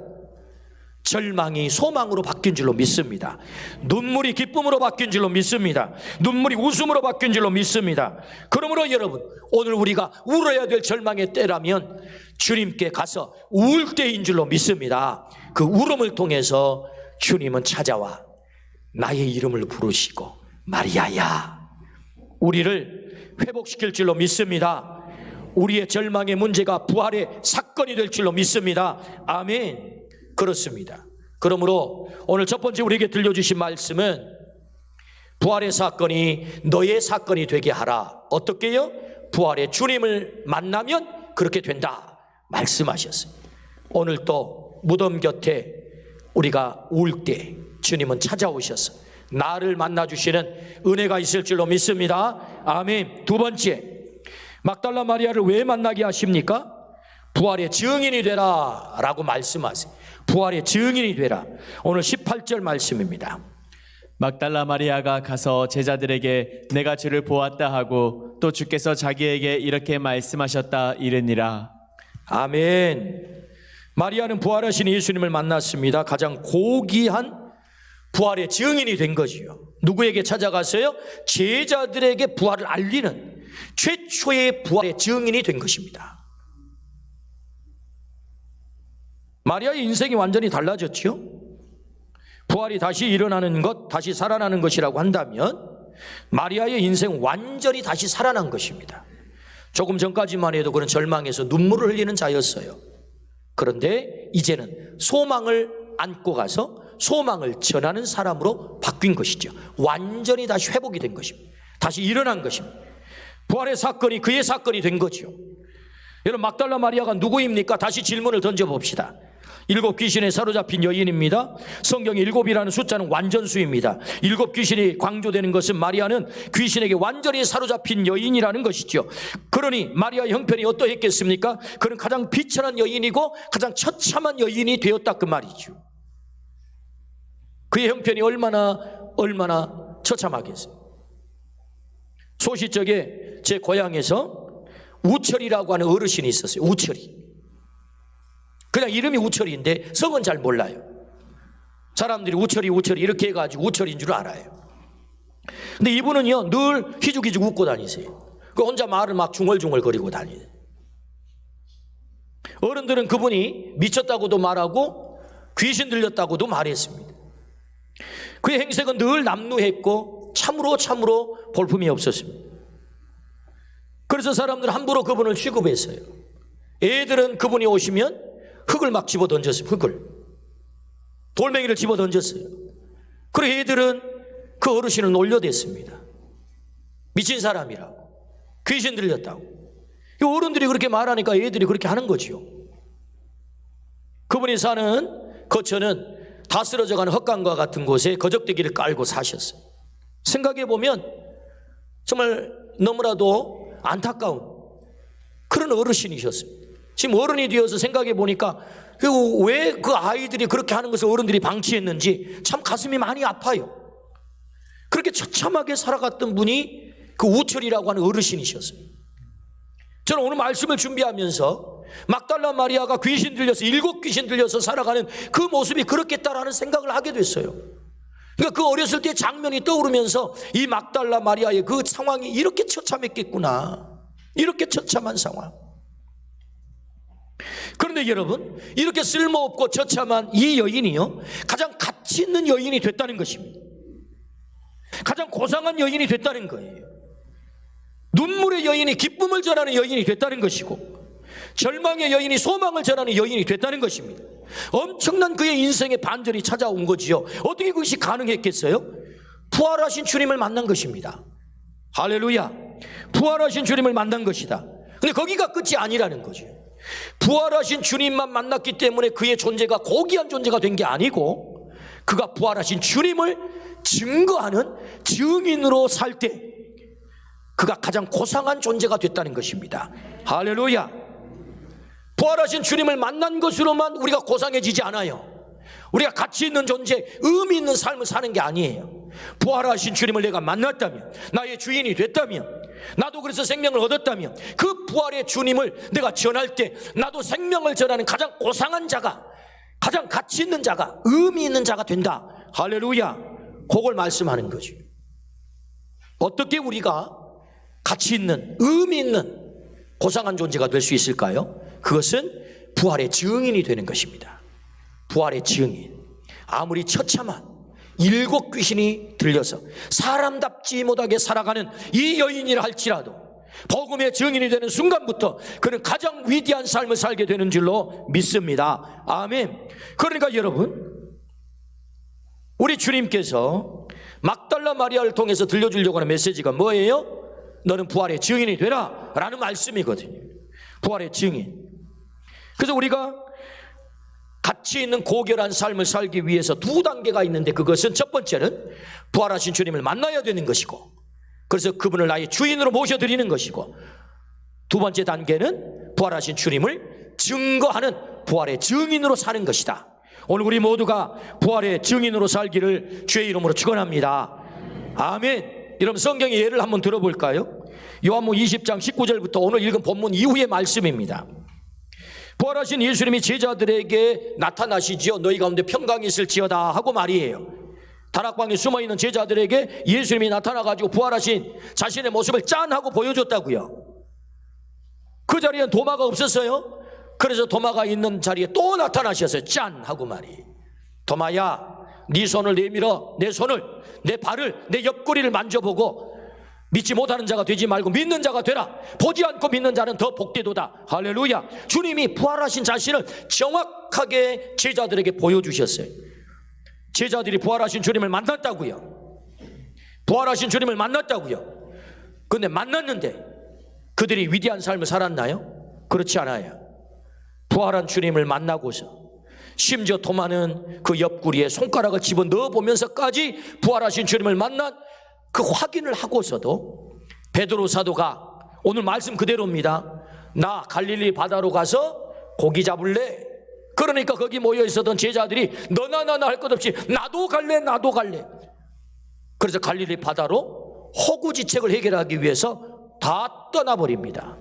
절망이 소망으로 바뀐 줄로 믿습니다. 눈물이 기쁨으로 바뀐 줄로 믿습니다. 눈물이 웃음으로 바뀐 줄로 믿습니다. 그러므로 여러분 오늘 우리가 울어야 될 절망의 때라면 주님께 가서 울 때인 줄로 믿습니다. 그 울음을 통해서 주님은 찾아와 나의 이름을 부르시고 마리아야 우리를 회복시킬 줄로 믿습니다. 우리의 절망의 문제가 부활의 사건이 될 줄로 믿습니다. 아멘. 그렇습니다. 그러므로 오늘 첫 번째 우리에게 들려주신 말씀은 부활의 사건이 너의 사건이 되게 하라. 어떻게요? 부활의 주님을 만나면 그렇게 된다 말씀하셨어요. 오늘 또 무덤 곁에 우리가 울 때 주님은 찾아오셔서 나를 만나주시는 은혜가 있을 줄로 믿습니다. 아멘. 두 번째, 막달라 마리아를 왜 만나게 하십니까? 부활의 증인이 되라 라고 말씀하세요. 부활의 증인이 되라. 오늘 18절 말씀입니다. 막달라 마리아가 가서 제자들에게 내가 주를 보았다 하고 또 주께서 자기에게 이렇게 말씀하셨다 이르니라. 아멘. 마리아는 부활하신 예수님을 만났습니다. 가장 고귀한 부활의 증인이 된 거지요. 누구에게 찾아가서요? 제자들에게 부활을 알리는 최초의 부활의 증인이 된 것입니다. 마리아의 인생이 완전히 달라졌죠. 부활이 다시 일어나는 것, 다시 살아나는 것이라고 한다면 마리아의 인생 완전히 다시 살아난 것입니다. 조금 전까지만 해도 그런 절망에서 눈물을 흘리는 자였어요. 그런데 이제는 소망을 안고 가서 소망을 전하는 사람으로 바뀐 것이죠. 완전히 다시 회복이 된 것입니다. 다시 일어난 것입니다. 부활의 사건이 그의 사건이 된 거죠. 여러분 막달라 마리아가 누구입니까? 다시 질문을 던져봅시다. 7 귀신에 사로잡힌 여인입니다. 성경에 7이라는 숫자는 완전수입니다. 7 귀신이 강조되는 것은 마리아는 귀신에게 완전히 사로잡힌 여인이라는 것이죠. 그러니 마리아의 형편이 어떠했겠습니까? 그는 가장 비천한 여인이고 가장 처참한 여인이 되었다 그 말이죠. 그의 형편이 얼마나 처참하겠어요. 소시적에 제 고향에서 우철이라고 하는 어르신이 있었어요. 우철이. 그냥 이름이 우철인데 성은 잘 몰라요. 사람들이 우철이 이렇게 해가지고 우철인 줄 알아요. 근데 이분은요 늘 희죽희죽 웃고 다니세요. 그 혼자 말을 막 중얼중얼 거리고 다니세요. 어른들은 그분이 미쳤다고도 말하고 귀신 들렸다고도 말했습니다. 그의 행색은 늘 남루했고 참으로 볼품이 없었습니다. 그래서 사람들은 함부로 그분을 취급했어요. 애들은 그분이 오시면 흙을 막 집어 던졌어요. 흙을. 돌멩이를 집어 던졌어요. 그리고 애들은 그 어르신을 놀려댔습니다. 미친 사람이라고. 귀신 들렸다고. 어른들이 그렇게 말하니까 애들이 그렇게 하는 거지요. 그분이 사는 거처는 다 쓰러져가는 헛강과 같은 곳에 거적대기를 깔고 사셨어요. 생각해보면 정말 너무나도 안타까운 그런 어르신이셨습니다. 지금 어른이 되어서 생각해보니까 왜 그 아이들이 그렇게 하는 것을 어른들이 방치했는지 참 가슴이 많이 아파요. 그렇게 처참하게 살아갔던 분이 그 우철이라고 하는 어르신이셨어요. 저는 오늘 말씀을 준비하면서 막달라 마리아가 귀신 들려서 7 귀신 들려서 살아가는 그 모습이 그렇겠다라는 생각을 하게 됐어요. 그러니까 그 어렸을 때 장면이 떠오르면서 이 막달라 마리아의 그 상황이 이렇게 처참했겠구나. 이렇게 처참한 상황. 그런데 여러분 이렇게 쓸모없고 처참한 이 여인이요 가장 가치 가치 있는 여인이 됐다는 것입니다. 가장 고상한 여인이 됐다는 거예요. 눈물의 여인이 기쁨을 전하는 여인이 됐다는 것이고, 절망의 여인이 소망을 전하는 여인이 됐다는 것입니다. 엄청난 그의 인생의 반전이 찾아온 거지요. 어떻게 그것이 가능했겠어요? 부활하신 주님을 만난 것입니다. 할렐루야. 부활하신 주님을 만난 것이다. 근데 거기가 끝이 아니라는 거죠. 부활하신 주님만 만났기 때문에 그의 존재가 고귀한 존재가 된 게 아니고, 그가 부활하신 주님을 증거하는 증인으로 살 때 그가 가장 고상한 존재가 됐다는 것입니다. 할렐루야. 부활하신 주님을 만난 것으로만 우리가 고상해지지 않아요. 우리가 가치 있는 존재, 의미 있는 삶을 사는 게 아니에요. 부활하신 주님을 내가 만났다면, 나의 주인이 됐다면, 나도 그래서 생명을 얻었다면, 그 부활의 주님을 내가 전할 때 나도 생명을 전하는 가장 고상한 자가, 가장 가치 있는 자가, 의미 있는 자가 된다. 할렐루야. 그걸 말씀하는 거죠. 어떻게 우리가 가치 있는, 의미 있는 고상한 존재가 될 수 있을까요? 그것은 부활의 증인이 되는 것입니다. 부활의 증인. 아무리 처참한 7 귀신이 들려서 사람답지 못하게 살아가는 이 여인이라 할지라도 복음의 증인이 되는 순간부터 그는 가장 위대한 삶을 살게 되는 줄로 믿습니다. 아멘. 그러니까 여러분, 우리 주님께서 막달라 마리아를 통해서 들려주려고 하는 메시지가 뭐예요? 너는 부활의 증인이 되라 라는 말씀이거든요. 부활의 증인. 그래서 우리가 가치 있는 고결한 삶을 살기 위해서 2단계가 있는데, 그것은 첫 번째는 부활하신 주님을 만나야 되는 것이고, 그래서 그분을 나의 주인으로 모셔드리는 것이고, 2번째 단계는 부활하신 주님을 증거하는 부활의 증인으로 사는 것이다. 오늘 우리 모두가 부활의 증인으로 살기를 주의 이름으로 축원합니다. 아멘. 여러분, 성경의 예를 한번 들어볼까요? 요한복음 20장 19절부터 오늘 읽은 본문 이후의 말씀입니다. 부활하신 예수님이 제자들에게 나타나시지요. 너희 가운데 평강이 있을지어다 하고 말이에요. 다락방에 숨어있는 제자들에게 예수님이 나타나가지고 부활하신 자신의 모습을 짠 하고 보여줬다고요. 그 자리엔 도마가 없었어요. 그래서 도마가 있는 자리에 또 나타나셨어요. 짠 하고 말이에요. 도마야, 네 손을 내밀어, 내 손을, 내 발을, 내 옆구리를 만져보고 믿지 못하는 자가 되지 말고 믿는 자가 되라. 보지 않고 믿는 자는 더 복되도다. 할렐루야. 주님이 부활하신 자신을 정확하게 제자들에게 보여주셨어요. 제자들이 부활하신 주님을 만났다고요. 부활하신 주님을 만났다고요. 그런데 만났는데 그들이 위대한 삶을 살았나요? 그렇지 않아요. 부활한 주님을 만나고서 심지어 도마는 그 옆구리에 손가락을 집어넣어 보면서까지 부활하신 주님을 만난 그 확인을 하고서도 베드로 사도가 오늘 말씀 그대로입니다. 나 갈릴리 바다로 가서 고기 잡을래. 그러니까 거기 모여 있었던 제자들이 너나 나나 할 것 없이 나도 갈래, 나도 갈래. 그래서 갈릴리 바다로 호구지책을 해결하기 위해서 다 떠나버립니다.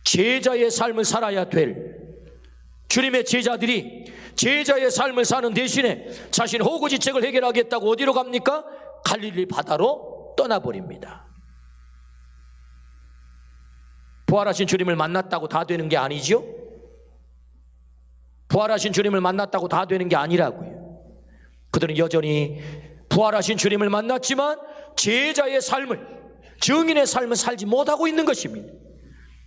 제자의 삶을 살아야 될 주님의 제자들이 제자의 삶을 사는 대신에 자신의 호구지책을 해결하겠다고 어디로 갑니까? 갈릴리 바다로 떠나버립니다. 부활하신 주님을 만났다고 다 되는 게 아니죠? 부활하신 주님을 만났다고 다 되는 게 아니라고요. 그들은 여전히 부활하신 주님을 만났지만 제자의 삶을, 증인의 삶을 살지 못하고 있는 것입니다.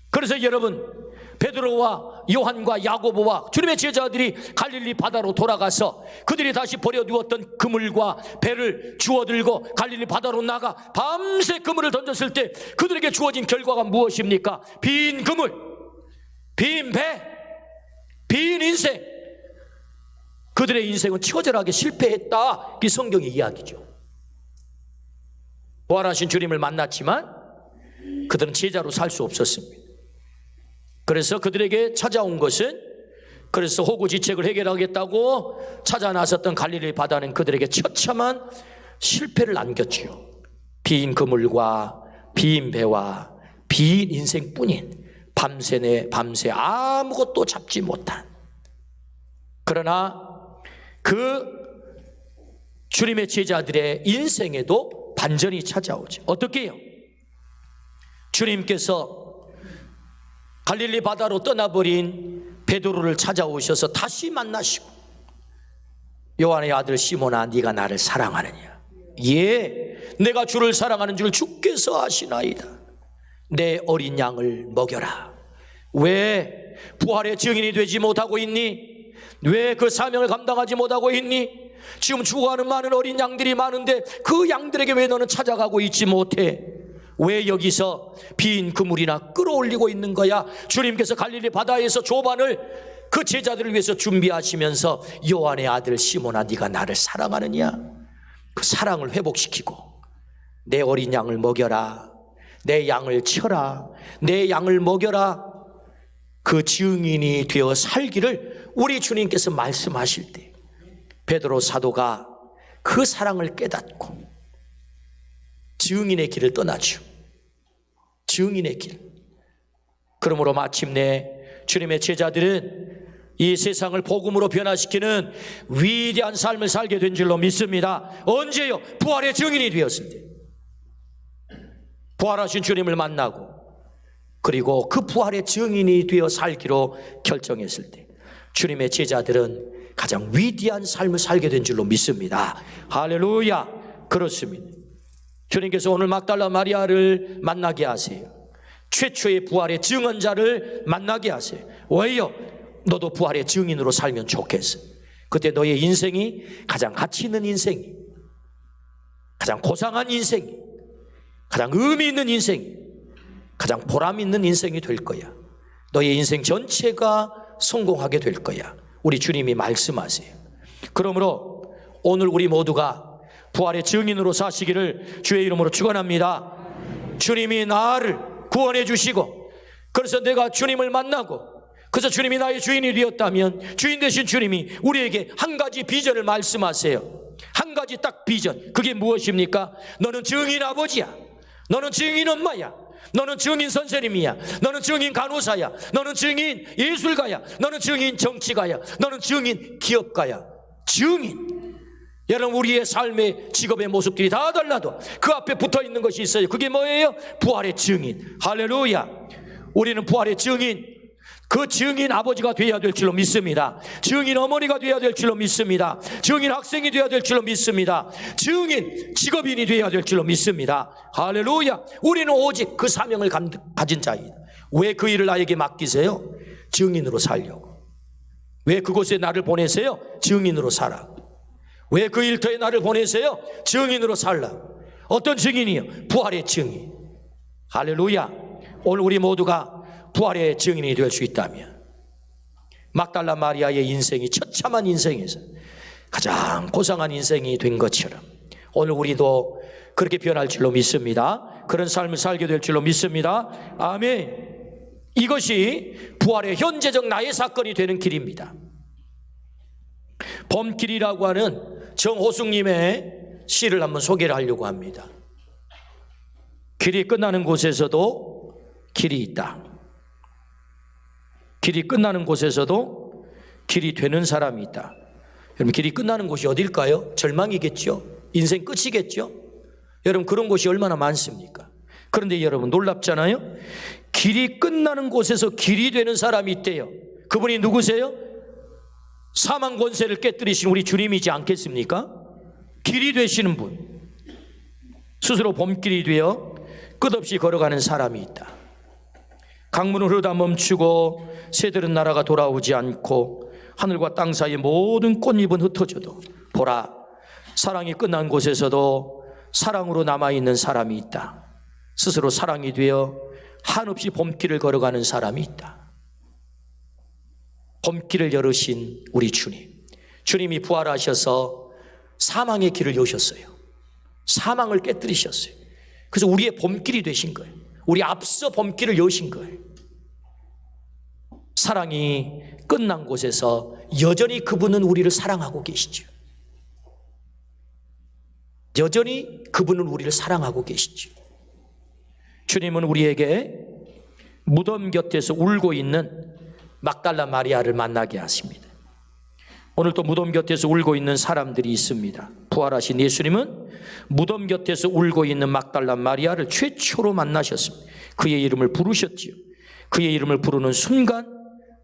그래서 여러분, 베드로와 요한과 야고보와 주님의 제자들이 갈릴리 바다로 돌아가서 그들이 다시 버려두었던 그물과 배를 주워들고 갈릴리 바다로 나가 밤새 그물을 던졌을 때 그들에게 주어진 결과가 무엇입니까? 빈 그물, 빈 배, 빈 인생. 그들의 인생은 처절하게 실패했다. 이 성경의 이야기죠. 부활하신 주님을 만났지만 그들은 제자로 살 수 없었습니다. 그래서 그들에게 찾아온 것은, 그래서 호구지책을 해결하겠다고 찾아 나섰던 갈릴리 바다는 그들에게 처참한 실패를 안겼지요. 빈 그물과 빈 배와 빈 인생뿐인 밤새 아무것도 잡지 못한. 그러나 그 주님의 제자들의 인생에도 반전이 찾아오죠. 어떻게 해요? 주님께서 갈릴리 바다로 떠나버린 베드로를 찾아오셔서 다시 만나시고 요한의 아들 시몬아, 네가 나를 사랑하느냐? 예, 내가 주를 사랑하는 줄 주께서 아시나이다. 내 어린 양을 먹여라. 왜 부활의 증인이 되지 못하고 있니? 왜 그 사명을 감당하지 못하고 있니? 지금 죽어가는 많은 어린 양들이 많은데 그 양들에게 왜 너는 찾아가고 있지 못해? 왜 여기서 빈 그물이나 끌어올리고 있는 거야? 주님께서 갈릴리 바다에서 조반을 그 제자들을 위해서 준비하시면서 요한의 아들 시몬아, 네가 나를 사랑하느냐? 그 사랑을 회복시키고 내 어린 양을 먹여라, 내 양을 쳐라, 내 양을 먹여라, 그 증인이 되어 살기를 우리 주님께서 말씀하실 때 베드로 사도가 그 사랑을 깨닫고 증인의 길을 떠나죠. 증인의 길. 그러므로 마침내 주님의 제자들은 이 세상을 복음으로 변화시키는 위대한 삶을 살게 된 줄로 믿습니다. 언제요? 부활의 증인이 되었을 때. 부활하신 주님을 만나고 그리고 그 부활의 증인이 되어 살기로 결정했을 때 주님의 제자들은 가장 위대한 삶을 살게 된 줄로 믿습니다. 할렐루야. 그렇습니다. 주님께서 오늘 막달라 마리아를 만나게 하세요. 최초의 부활의 증언자를 만나게 하세요. 왜요? 너도 부활의 증인으로 살면 좋겠어. 그때 너의 인생이 가장 가치 있는 인생이, 가장 고상한 인생이, 가장 의미 있는 인생이, 가장 보람 있는 인생이 될 거야. 너의 인생 전체가 성공하게 될 거야. 우리 주님이 말씀하세요. 그러므로 오늘 우리 모두가 부활의 증인으로 사시기를 주의 이름으로 축원합니다. 주님이 나를 구원해 주시고 그래서 내가 주님을 만나고 그래서 주님이 나의 주인이 되었다면 주인 되신 주님이 우리에게 한 가지 비전을 말씀하세요. 한 가지 딱 비전. 그게 무엇입니까? 너는 증인 아버지야. 너는 증인 엄마야. 너는 증인 선생님이야. 너는 증인 간호사야. 너는 증인 예술가야. 너는 증인 정치가야. 너는 증인 기업가야. 증인. 여러분, 우리의 삶의 직업의 모습들이 다 달라도 그 앞에 붙어 있는 것이 있어요. 그게 뭐예요? 부활의 증인. 할렐루야. 우리는 부활의 증인, 그 증인 아버지가 되어야 될 줄로 믿습니다. 증인 어머니가 되어야 될 줄로 믿습니다. 증인 학생이 되어야 될 줄로 믿습니다. 증인 직업인이 되어야 될 줄로 믿습니다. 할렐루야. 우리는 오직 그 사명을 가진 자이다. 왜 그 일을 나에게 맡기세요? 증인으로 살려고. 왜 그곳에 나를 보내세요? 증인으로 살아. 왜 그 일터에 나를 보내세요? 증인으로 살라. 어떤 증인이요? 부활의 증인. 할렐루야. 오늘 우리 모두가 부활의 증인이 될 수 있다면 막달라 마리아의 인생이 처참한 인생에서 가장 고상한 인생이 된 것처럼 오늘 우리도 그렇게 변할 줄로 믿습니다. 그런 삶을 살게 될 줄로 믿습니다. 아멘. 이것이 부활의 현재적 나의 사건이 되는 길입니다. 범길이라고 하는 정호숙님의 시를 한번 소개를 하려고 합니다. 길이 끝나는 곳에서도 길이 있다. 길이 끝나는 곳에서도 길이 되는 사람이 있다. 여러분, 길이 끝나는 곳이 어딜까요? 절망이겠죠? 인생 끝이겠죠? 여러분, 그런 곳이 얼마나 많습니까? 그런데 여러분, 놀랍잖아요? 길이 끝나는 곳에서 길이 되는 사람이 있대요. 그분이 누구세요? 사망 권세를 깨뜨리신 우리 주님이지 않겠습니까? 길이 되시는 분, 스스로 봄길이 되어 끝없이 걸어가는 사람이 있다. 강문을 흐르다 멈추고 새들은 날아가 돌아오지 않고 하늘과 땅 사이의 모든 꽃잎은 흩어져도 보라, 사랑이 끝난 곳에서도 사랑으로 남아있는 사람이 있다. 스스로 사랑이 되어 한없이 봄길을 걸어가는 사람이 있다. 봄길을 열으신 우리 주님, 주님이 부활하셔서 사망의 길을 여셨어요. 사망을 깨뜨리셨어요. 그래서 우리의 봄길이 되신 거예요. 우리 앞서 봄길을 여신 거예요. 사랑이 끝난 곳에서 여전히 그분은 우리를 사랑하고 계시죠. 여전히 그분은 우리를 사랑하고 계시죠. 주님은 우리에게 무덤 곁에서 울고 있는 막달라 마리아를 만나게 하십니다. 오늘 또 무덤 곁에서 울고 있는 사람들이 있습니다. 부활하신 예수님은 무덤 곁에서 울고 있는 막달라 마리아를 최초로 만나셨습니다. 그의 이름을 부르셨지요. 그의 이름을 부르는 순간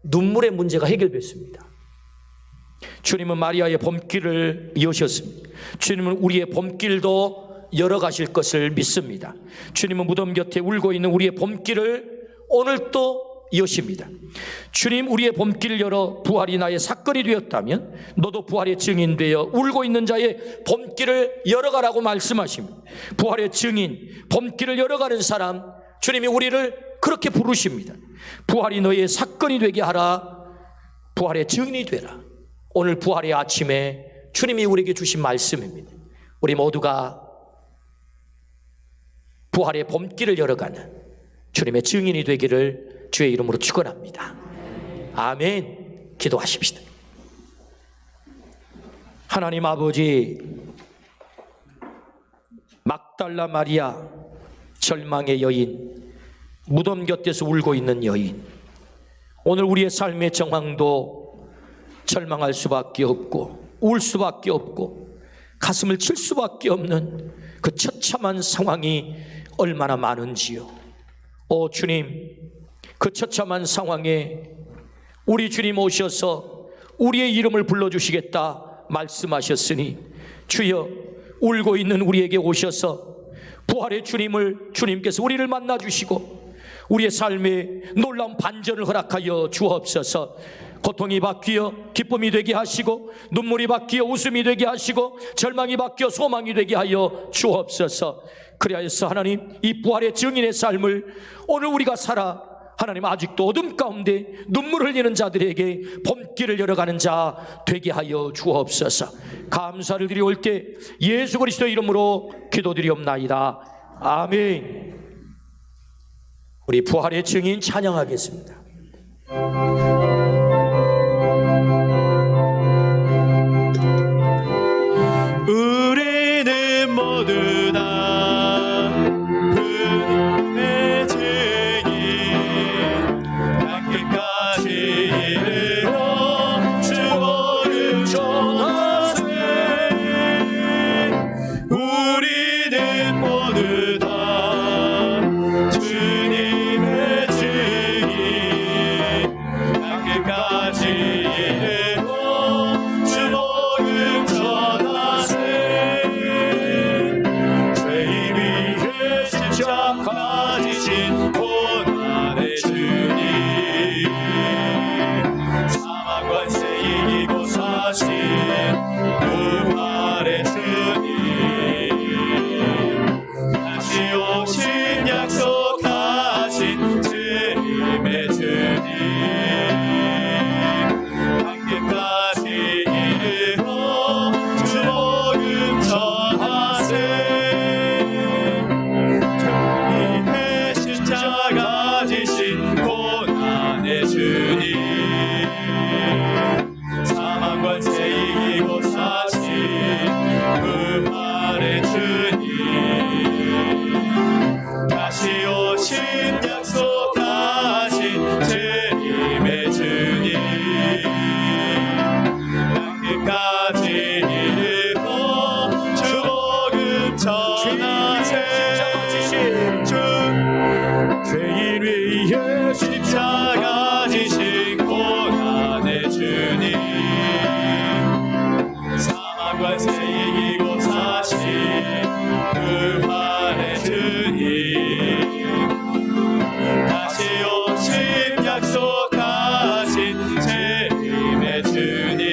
눈물의 문제가 해결됐습니다. 주님은 마리아의 봄길을 여셨습니다. 주님은 우리의 봄길도 열어가실 것을 믿습니다. 주님은 무덤 곁에 울고 있는 우리의 봄길을 오늘 또 여십니다. 주님 우리의 봄길을 열어 부활이 나의 사건이 되었다면 너도 부활의 증인 되어 울고 있는 자의 봄길을 열어가라고 말씀하십니다. 부활의 증인, 봄길을 열어가는 사람, 주님이 우리를 그렇게 부르십니다. 부활이 너의 사건이 되게 하라. 부활의 증인이 되라. 오늘 부활의 아침에 주님이 우리에게 주신 말씀입니다. 우리 모두가 부활의 봄길을 열어가는 주님의 증인이 되기를 주의 이름으로 축원합니다. 아멘. 기도하십시다. 하나님 아버지, 막달라 마리아, 절망의 여인, 무덤 곁에서 울고 있는 여인, 오늘 우리의 삶의 정황도 절망할 수밖에 없고 울 수밖에 없고 가슴을 칠 수밖에 없는 그 처참한 상황이 얼마나 많은지요. 오 주님, 그 처참한 상황에 우리 주님 오셔서 우리의 이름을 불러주시겠다 말씀하셨으니 주여, 울고 있는 우리에게 오셔서 부활의 주님께서 우리를 만나주시고 우리의 삶에 놀라운 반전을 허락하여 주옵소서. 고통이 바뀌어 기쁨이 되게 하시고 눈물이 바뀌어 웃음이 되게 하시고 절망이 바뀌어 소망이 되게 하여 주옵소서. 그리하여서 하나님, 이 부활의 증인의 삶을 오늘 우리가 살아 하나님 아직도 어둠 가운데 눈물 흘리는 자들에게 봄길을 열어가는 자 되게 하여 주옵소서. 감사를 드리올 때 예수 그리스도의 이름으로 기도드리옵나이다. 아멘. 우리 부활의 증인 찬양하겠습니다. 우리는 모두 다 부활의 증인, 땅끝까지 이르러 주 복음 전하세. 우리는 모두 다 주님의 증인, 땅끝까지 이르러 주 복음 전하세. 죄인 위에 십자가 지신 고난의 주님, 사망 권세 이기고 사신 부활의 주님, 다시 오신 약속하신 주님의 주님, 땅끝까지 이르러 주 복음 전하세. 위에 십자가 지신 고난의 주님, 사망 권세 이기고 사신 부활의 주님, 다시 오신 약속하신 주님의 주님, 땅끝까지 이르러 주 복음 전하세. 죄인 위에 십자가 지신 고난의 주님, 사망 권세 이기고 사신 부활의 주님, 다시 오신 약속하신 주님의 주님,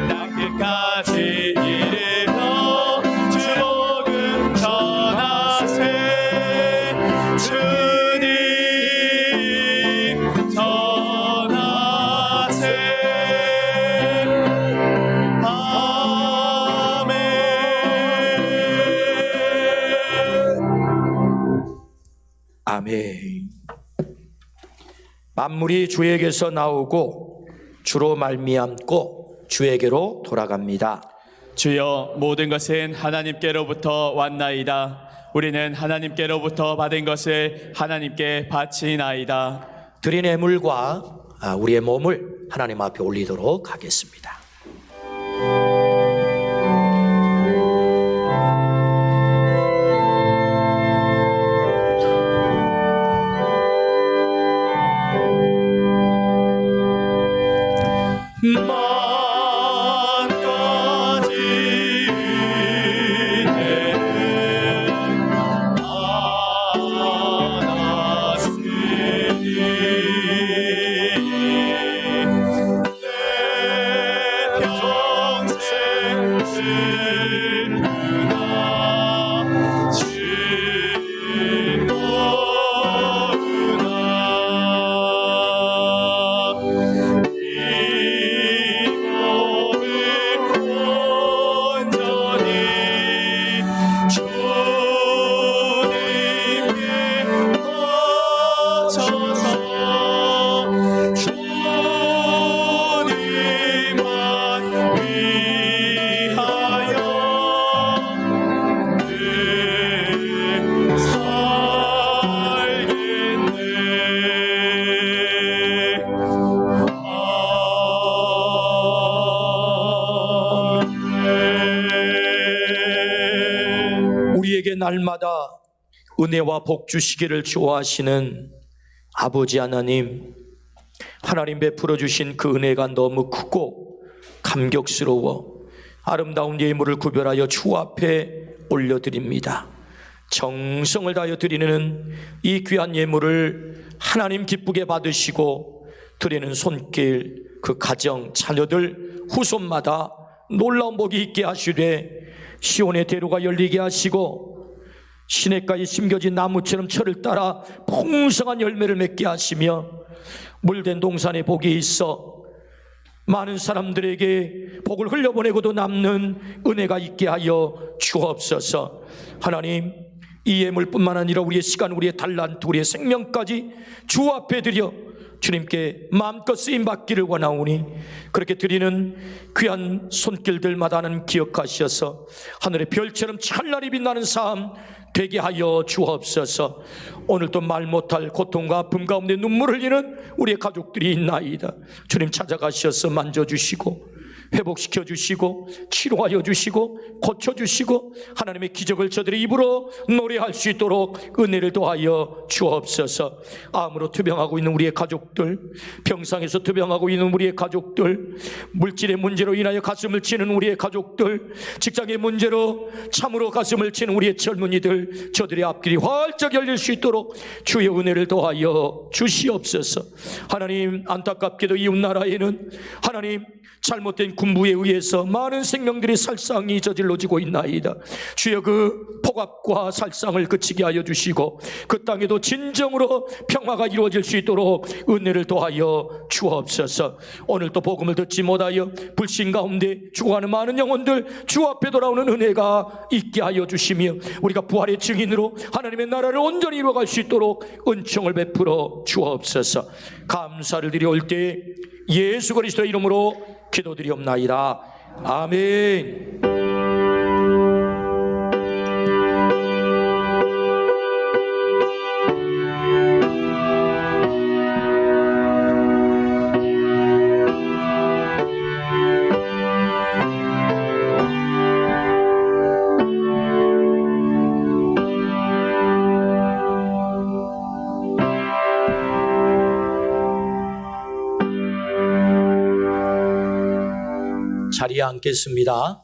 땅끝까지 이르러 주 복음 전하세. 주님 전하세. 아멘. 아멘. 만물이 주에게서 나오고 주로 말미암고 주에게로 돌아갑니다. 주여, 모든 것은 하나님께로부터 왔나이다. 우리는 하나님께로부터 받은 것을 하나님께 바치나이다. 드린 예물과 우리의 몸을 하나님 앞에 올리도록 하겠습니다. 우리에게 날마다 은혜와 복 주시기를 좋아하시는 아버지 하나님, 하나님 베풀어 주신 그 은혜가 너무 크고 감격스러워 아름다운 예물을 구별하여 주 앞에 올려드립니다. 정성을 다하여 드리는 이 귀한 예물을 하나님 기쁘게 받으시고 드리는 손길, 그 가정, 자녀들, 후손마다 놀라운 복이 있게 하시되 시온의 대로가 열리게 하시고 시냇가에 심겨진 나무처럼 철을 따라 풍성한 열매를 맺게 하시며 물된 동산에 복이 있어 많은 사람들에게 복을 흘려보내고도 남는 은혜가 있게 하여 주옵소서. 하나님, 이 예물뿐만 아니라 우리의 시간, 우리의 달란트, 우리의 생명까지 주 앞에 드려 주님께 마음껏 쓰임받기를 원하오니 그렇게 드리는 귀한 손길들마다는 기억하셔서 하늘의 별처럼 찬란히 빛나는 삶 되게 하여 주옵소서. 오늘도 말 못할 고통과 아픔 가운데 눈물을 흘리는 우리의 가족들이 있나이다. 주님 찾아가셔서 만져주시고 회복시켜 주시고 치료하여 주시고 고쳐주시고 하나님의 기적을 저들의 입으로 노래할 수 있도록 은혜를 더하여 주옵소서. 암으로 투병하고 있는 우리의 가족들, 병상에서 투병하고 있는 우리의 가족들, 물질의 문제로 인하여 가슴을 치는 우리의 가족들, 직장의 문제로 참으로 가슴을 치는 우리의 젊은이들, 저들의 앞길이 활짝 열릴 수 있도록 주의 은혜를 더하여 주시옵소서. 하나님, 안타깝게도 이웃나라에는 하나님 잘못된 군부에 의해서 많은 생명들이 살상이 저질러지고 있나이다. 주여, 그 폭압과 살상을 그치게 하여 주시고 그 땅에도 진정으로 평화가 이루어질 수 있도록 은혜를 더하여 주옵소서. 오늘도 복음을 듣지 못하여 불신 가운데 죽어가는 많은 영혼들 주 앞에 돌아오는 은혜가 있게 하여 주시며 우리가 부활의 증인으로 하나님의 나라를 온전히 이루어갈 수 있도록 은총을 베풀어 주옵소서. 감사를 드려올 때 예수 그리스도의 이름으로 기도드리옵나이다. 아멘. 자리에 앉겠습니다.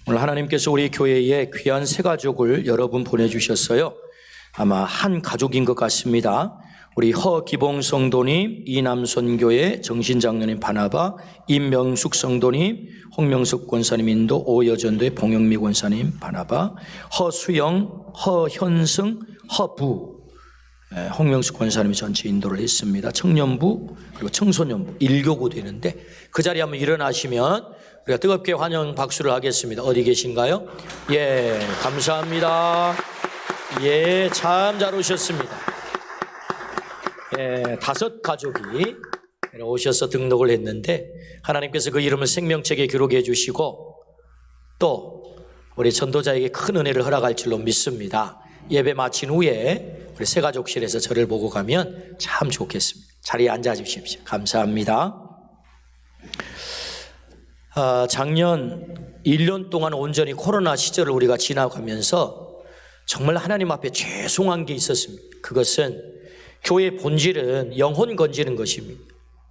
오늘 하나님께서 우리 교회에 귀한 세 가족을 여러분 보내주셨어요. 아마 한 가족인 것 같습니다. 우리 허기봉 성도님, 이남선교회 정신장로님 바나바, 임명숙 성도님, 홍명숙 권사님 인도, 오여전도의 봉영미 권사님 바나바, 허수영, 허현승, 허부, 홍명숙 권사님이 전체 인도를 했습니다. 청년부 그리고 청소년부 1교구 되는데 그 자리에 한번 일어나시면 우리가 뜨겁게 환영 박수를 하겠습니다. 어디 계신가요? 예, 감사합니다. 예, 참 잘 오셨습니다. 예, 5 가족이 오셔서 등록을 했는데 하나님께서 그 이름을 생명책에 기록해 주시고 또 우리 전도자에게 큰 은혜를 허락할 줄로 믿습니다. 예배 마친 후에 우리 세 가족실에서 저를 보고 가면 참 좋겠습니다. 자리에 앉아 주십시오. 감사합니다. 작년 1년 동안 온전히 코로나 시절을 우리가 지나가면서 정말 하나님 앞에 죄송한 게 있었습니다. 그것은 교회의 본질은 영혼 건지는 것입니다.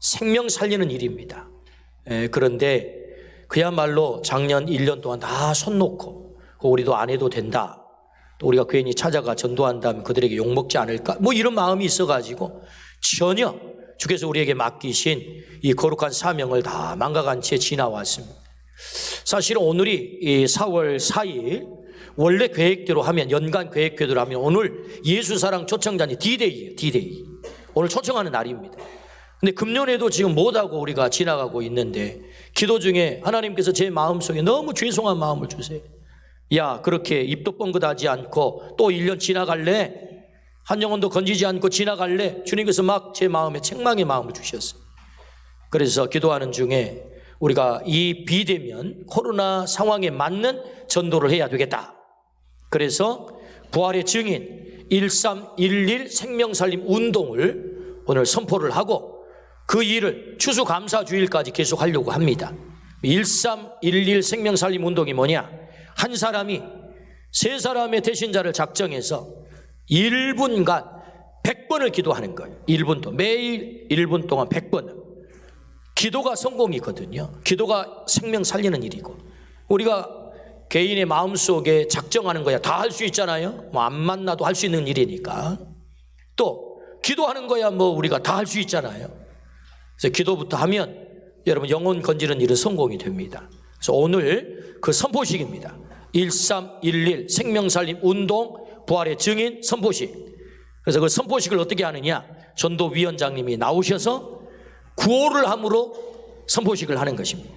생명 살리는 일입니다. 그런데 그야말로 작년 1년 동안 다 손 놓고 우리도 안 해도 된다. 또 우리가 괜히 찾아가 전도한다면 그들에게 욕먹지 않을까? 뭐 이런 마음이 있어가지고 전혀 주께서 우리에게 맡기신 이 거룩한 사명을 다 망각한 채 지나왔습니다. 사실 오늘이 4월 4일 원래 계획대로 하면 연간 계획대로 하면 오늘 예수사랑 초청자니 D-Day예요. D-Day. 오늘 초청하는 날입니다. 근데 금년에도 지금 못하고 우리가 지나가고 있는데 기도 중에 하나님께서 제 마음속에 너무 죄송한 마음을 주세요. 야, 그렇게 입도 뻥긋하지 않고 또 1년 지나갈래? 한 영혼도 건지지 않고 지나갈래? 주님께서 막 제 마음에 책망의 마음을 주셨어요. 그래서 기도하는 중에 우리가 이 비대면 코로나 상황에 맞는 전도를 해야 되겠다. 그래서 부활의 증인 1311 생명살림 운동을 오늘 선포를 하고 그 일을 추수감사주일까지 계속 하려고 합니다. 1311 생명살림 운동이 뭐냐? 한 사람이 세 사람의 대신자를 작정해서 1분간 100번을 기도하는 거예요. 1분 동안, 매일 1분 동안 100번을. 기도가 성공이거든요. 기도가 생명 살리는 일이고, 우리가 개인의 마음속에 작정하는 거야 다 할 수 있잖아요. 뭐 안 만나도 할 수 있는 일이니까. 또 기도하는 거야 뭐 우리가 다 할 수 있잖아요. 그래서 기도부터 하면 여러분 영혼 건지는 일은 성공이 됩니다. 그래서 오늘 그 선포식입니다. 1311 생명살림 운동 부활의 증인 선포식. 그래서 그 선포식을 어떻게 하느냐, 전도위원장님이 나오셔서 구호를 함으로 선포식을 하는 것입니다.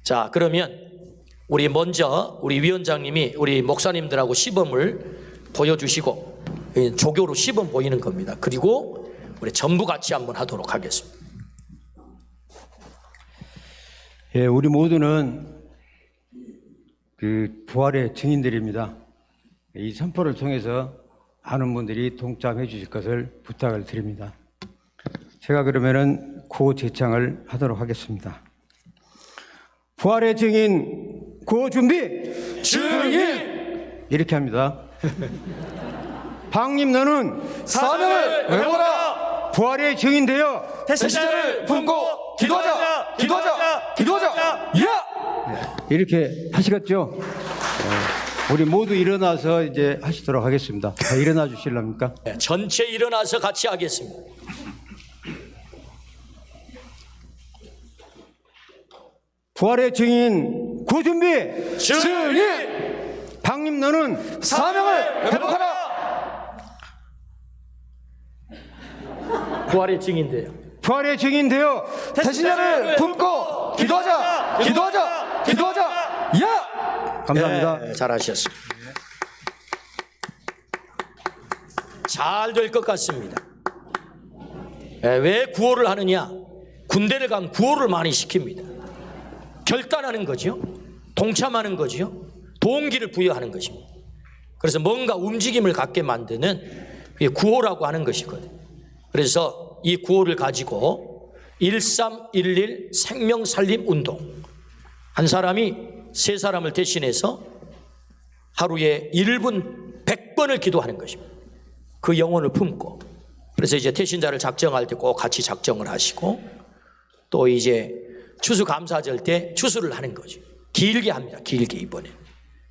자, 그러면 우리 먼저 우리 위원장님이 우리 목사님들하고 시범을 보여주시고, 조교로 시범 보이는 겁니다. 그리고 우리 전부 같이 한번 하도록 하겠습니다. 예, 우리 모두는 그 부활의 증인들입니다. 이 선포를 통해서 많은 분들이 동참해 주실 것을 부탁을 드립니다. 제가 그러면은 구호 제창을 하도록 하겠습니다. 부활의 증인 구호 준비! 증인! 이렇게 합니다. 방님 너는 사명을 외워라! 부활의 증인 되어 대신자를 품고 기도하자! 기도하자! 기도하자! 예! 이렇게 하시겠죠? 우리 모두 일어나서 이제 하시도록 하겠습니다. 다 일어나 주실랍니까? 전체 일어나서 같이 하겠습니다. 부활의 증인 구호 준비! 증인! 방님 너는 사명을 회복하라! 부활의 증인데요. 부활의 증인 되어 대신자를 품고 기도하자! 기도하자! 기도하자! 야! 감사합니다. 네, 잘하셨습니다. 잘 될 것 같습니다. 왜 구호를 하느냐? 군대를 가면 구호를 많이 시킵니다. 결단하는 거죠. 동참하는 거죠. 동기를 부여하는 것입니다. 그래서 뭔가 움직임을 갖게 만드는 구호라고 하는 것이거든요. 그래서 이 구호를 가지고 1311 생명살림 운동, 한 사람이 세 사람을 대신해서 하루에 1분 100번을 기도하는 것입니다. 그 영혼을 품고. 그래서 이제 대신자를 작정할 때 꼭 같이 작정을 하시고, 또 이제 추수감사절 때 추수를 하는 거죠. 길게 합니다. 길게 이번에.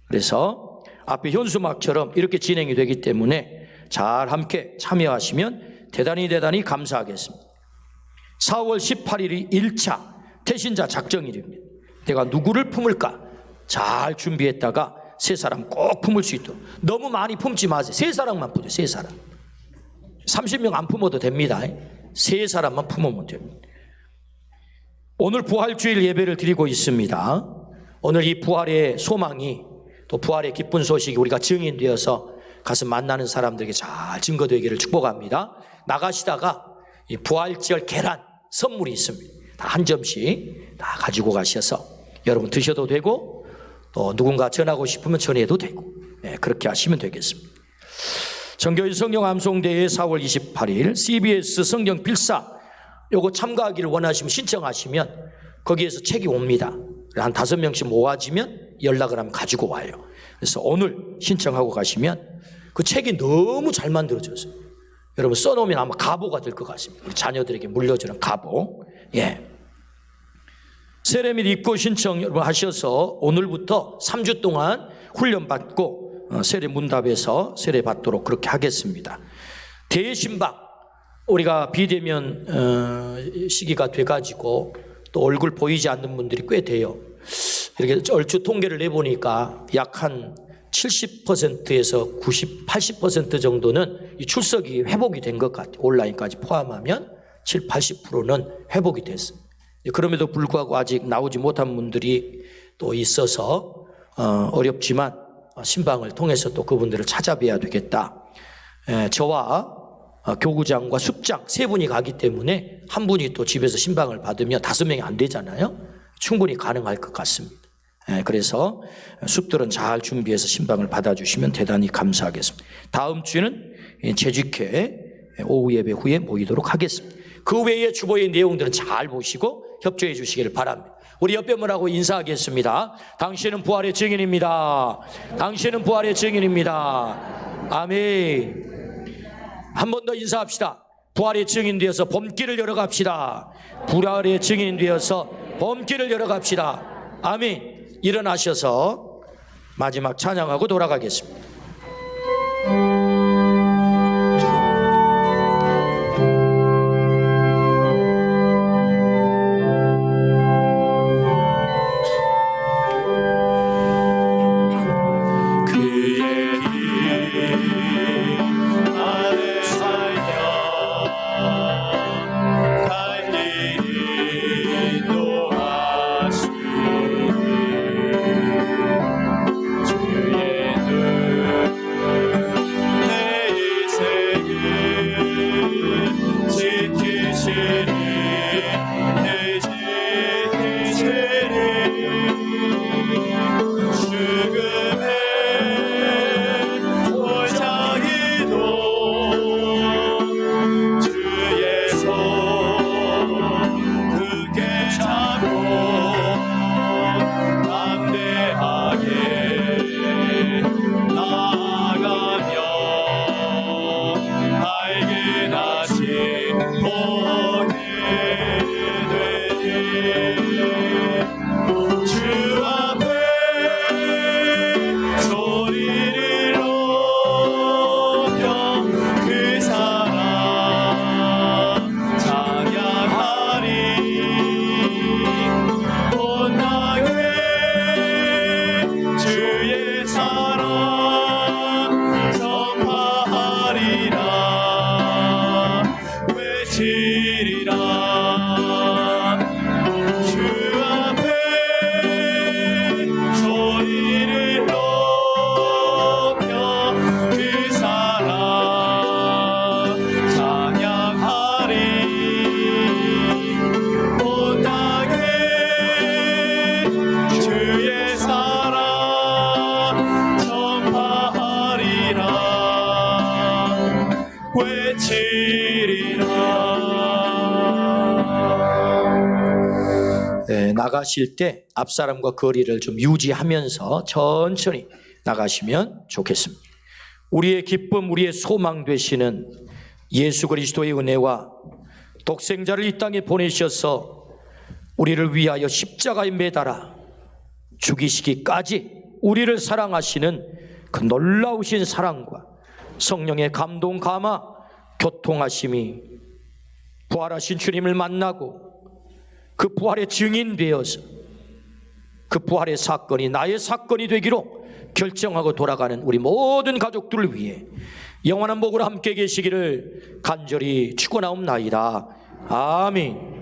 그래서 앞에 현수막처럼 이렇게 진행이 되기 때문에 잘 함께 참여하시면 대단히 감사하겠습니다. 4월 18일이 1차 대신자 작정일입니다. 내가 누구를 품을까? 잘 준비했다가 세 사람 꼭 품을 수 있도록. 너무 많이 품지 마세요. 세 사람만 품죠. 세 사람. 30명 안 품어도 됩니다. 세 사람만 품으면 됩니다. 오늘 부활주일 예배를 드리고 있습니다. 오늘 이 부활의 소망이, 또 부활의 기쁜 소식이 우리가 증인되어서 가서 만나는 사람들에게 잘 증거되기를 축복합니다. 나가시다가 이 부활절 계란 선물이 있습니다. 다 한 점씩 다 가지고 가셔서 여러분 드셔도 되고, 또 누군가 전하고 싶으면 전해도 되고, 그렇게 하시면 되겠습니다. 정교회 성령 암송대회 4월 28일 CBS 성경 필사, 요거 참가하기를 원하시면 신청하시면 거기에서 책이 옵니다. 한 5명씩 모아지면 연락을 하면 가지고 와요. 그래서 오늘 신청하고 가시면 그 책이 너무 잘 만들어졌어요. 여러분 써놓으면 아마 가보가 될 것 같습니다. 우리 자녀들에게 물려주는 가보. 예. 세례 및 입고 신청 여러분 하셔서 오늘부터 3주 동안 훈련받고 세례 문답에서 세례 받도록 그렇게 하겠습니다. 대신방, 우리가 비대면 시기가 돼가지고 또 얼굴 보이지 않는 분들이 꽤 돼요. 이렇게 얼추 통계를 내보니까 약 한 70%에서 90, 80% 정도는 이 출석이 회복이 된 것 같아요. 온라인까지 포함하면 7, 80%는 회복이 됐어요. 그럼에도 불구하고 아직 나오지 못한 분들이 또 있어서 어렵지만 신방을 통해서 또 그분들을 찾아뵈야 되겠다. 저와 교구장과 숙장 세 분이 가기 때문에 한 분이 또 집에서 신방을 받으면 5명이 안 되잖아요. 충분히 가능할 것 같습니다. 그래서 숙들은 잘 준비해서 신방을 받아주시면 대단히 감사하겠습니다. 다음 주에는 재직회 오후 예배 후에 모이도록 하겠습니다. 그 외에 주보의 내용들은 잘 보시고 협조해 주시기를 바랍니다. 우리 옆에 분하고 인사하겠습니다. 당신은 부활의 증인입니다. 당신은 부활의 증인입니다. 아멘. 한 번 더 인사합시다. 부활의 증인 되어서 봄길을 열어갑시다. 부활의 증인 되어서 봄길을 열어갑시다. 아멘. 일어나셔서 마지막 찬양하고 돌아가겠습니다. 나가실 때 앞사람과 거리를 좀 유지하면서 천천히 나가시면 좋겠습니다. 우리의 기쁨, 우리의 소망 되시는 예수 그리스도의 은혜와 독생자를 이 땅에 보내셔서 우리를 위하여 십자가에 매달아 죽이시기까지 우리를 사랑하시는 그 놀라우신 사랑과 성령의 감동 감화 교통하심이 부활하신 주님을 만나고 그 부활의 증인 되어서 그 부활의 사건이 나의 사건이 되기로 결정하고 돌아가는 우리 모든 가족들을 위해 영원한 복으로 함께 계시기를 간절히 축원하옵나이다. 아멘.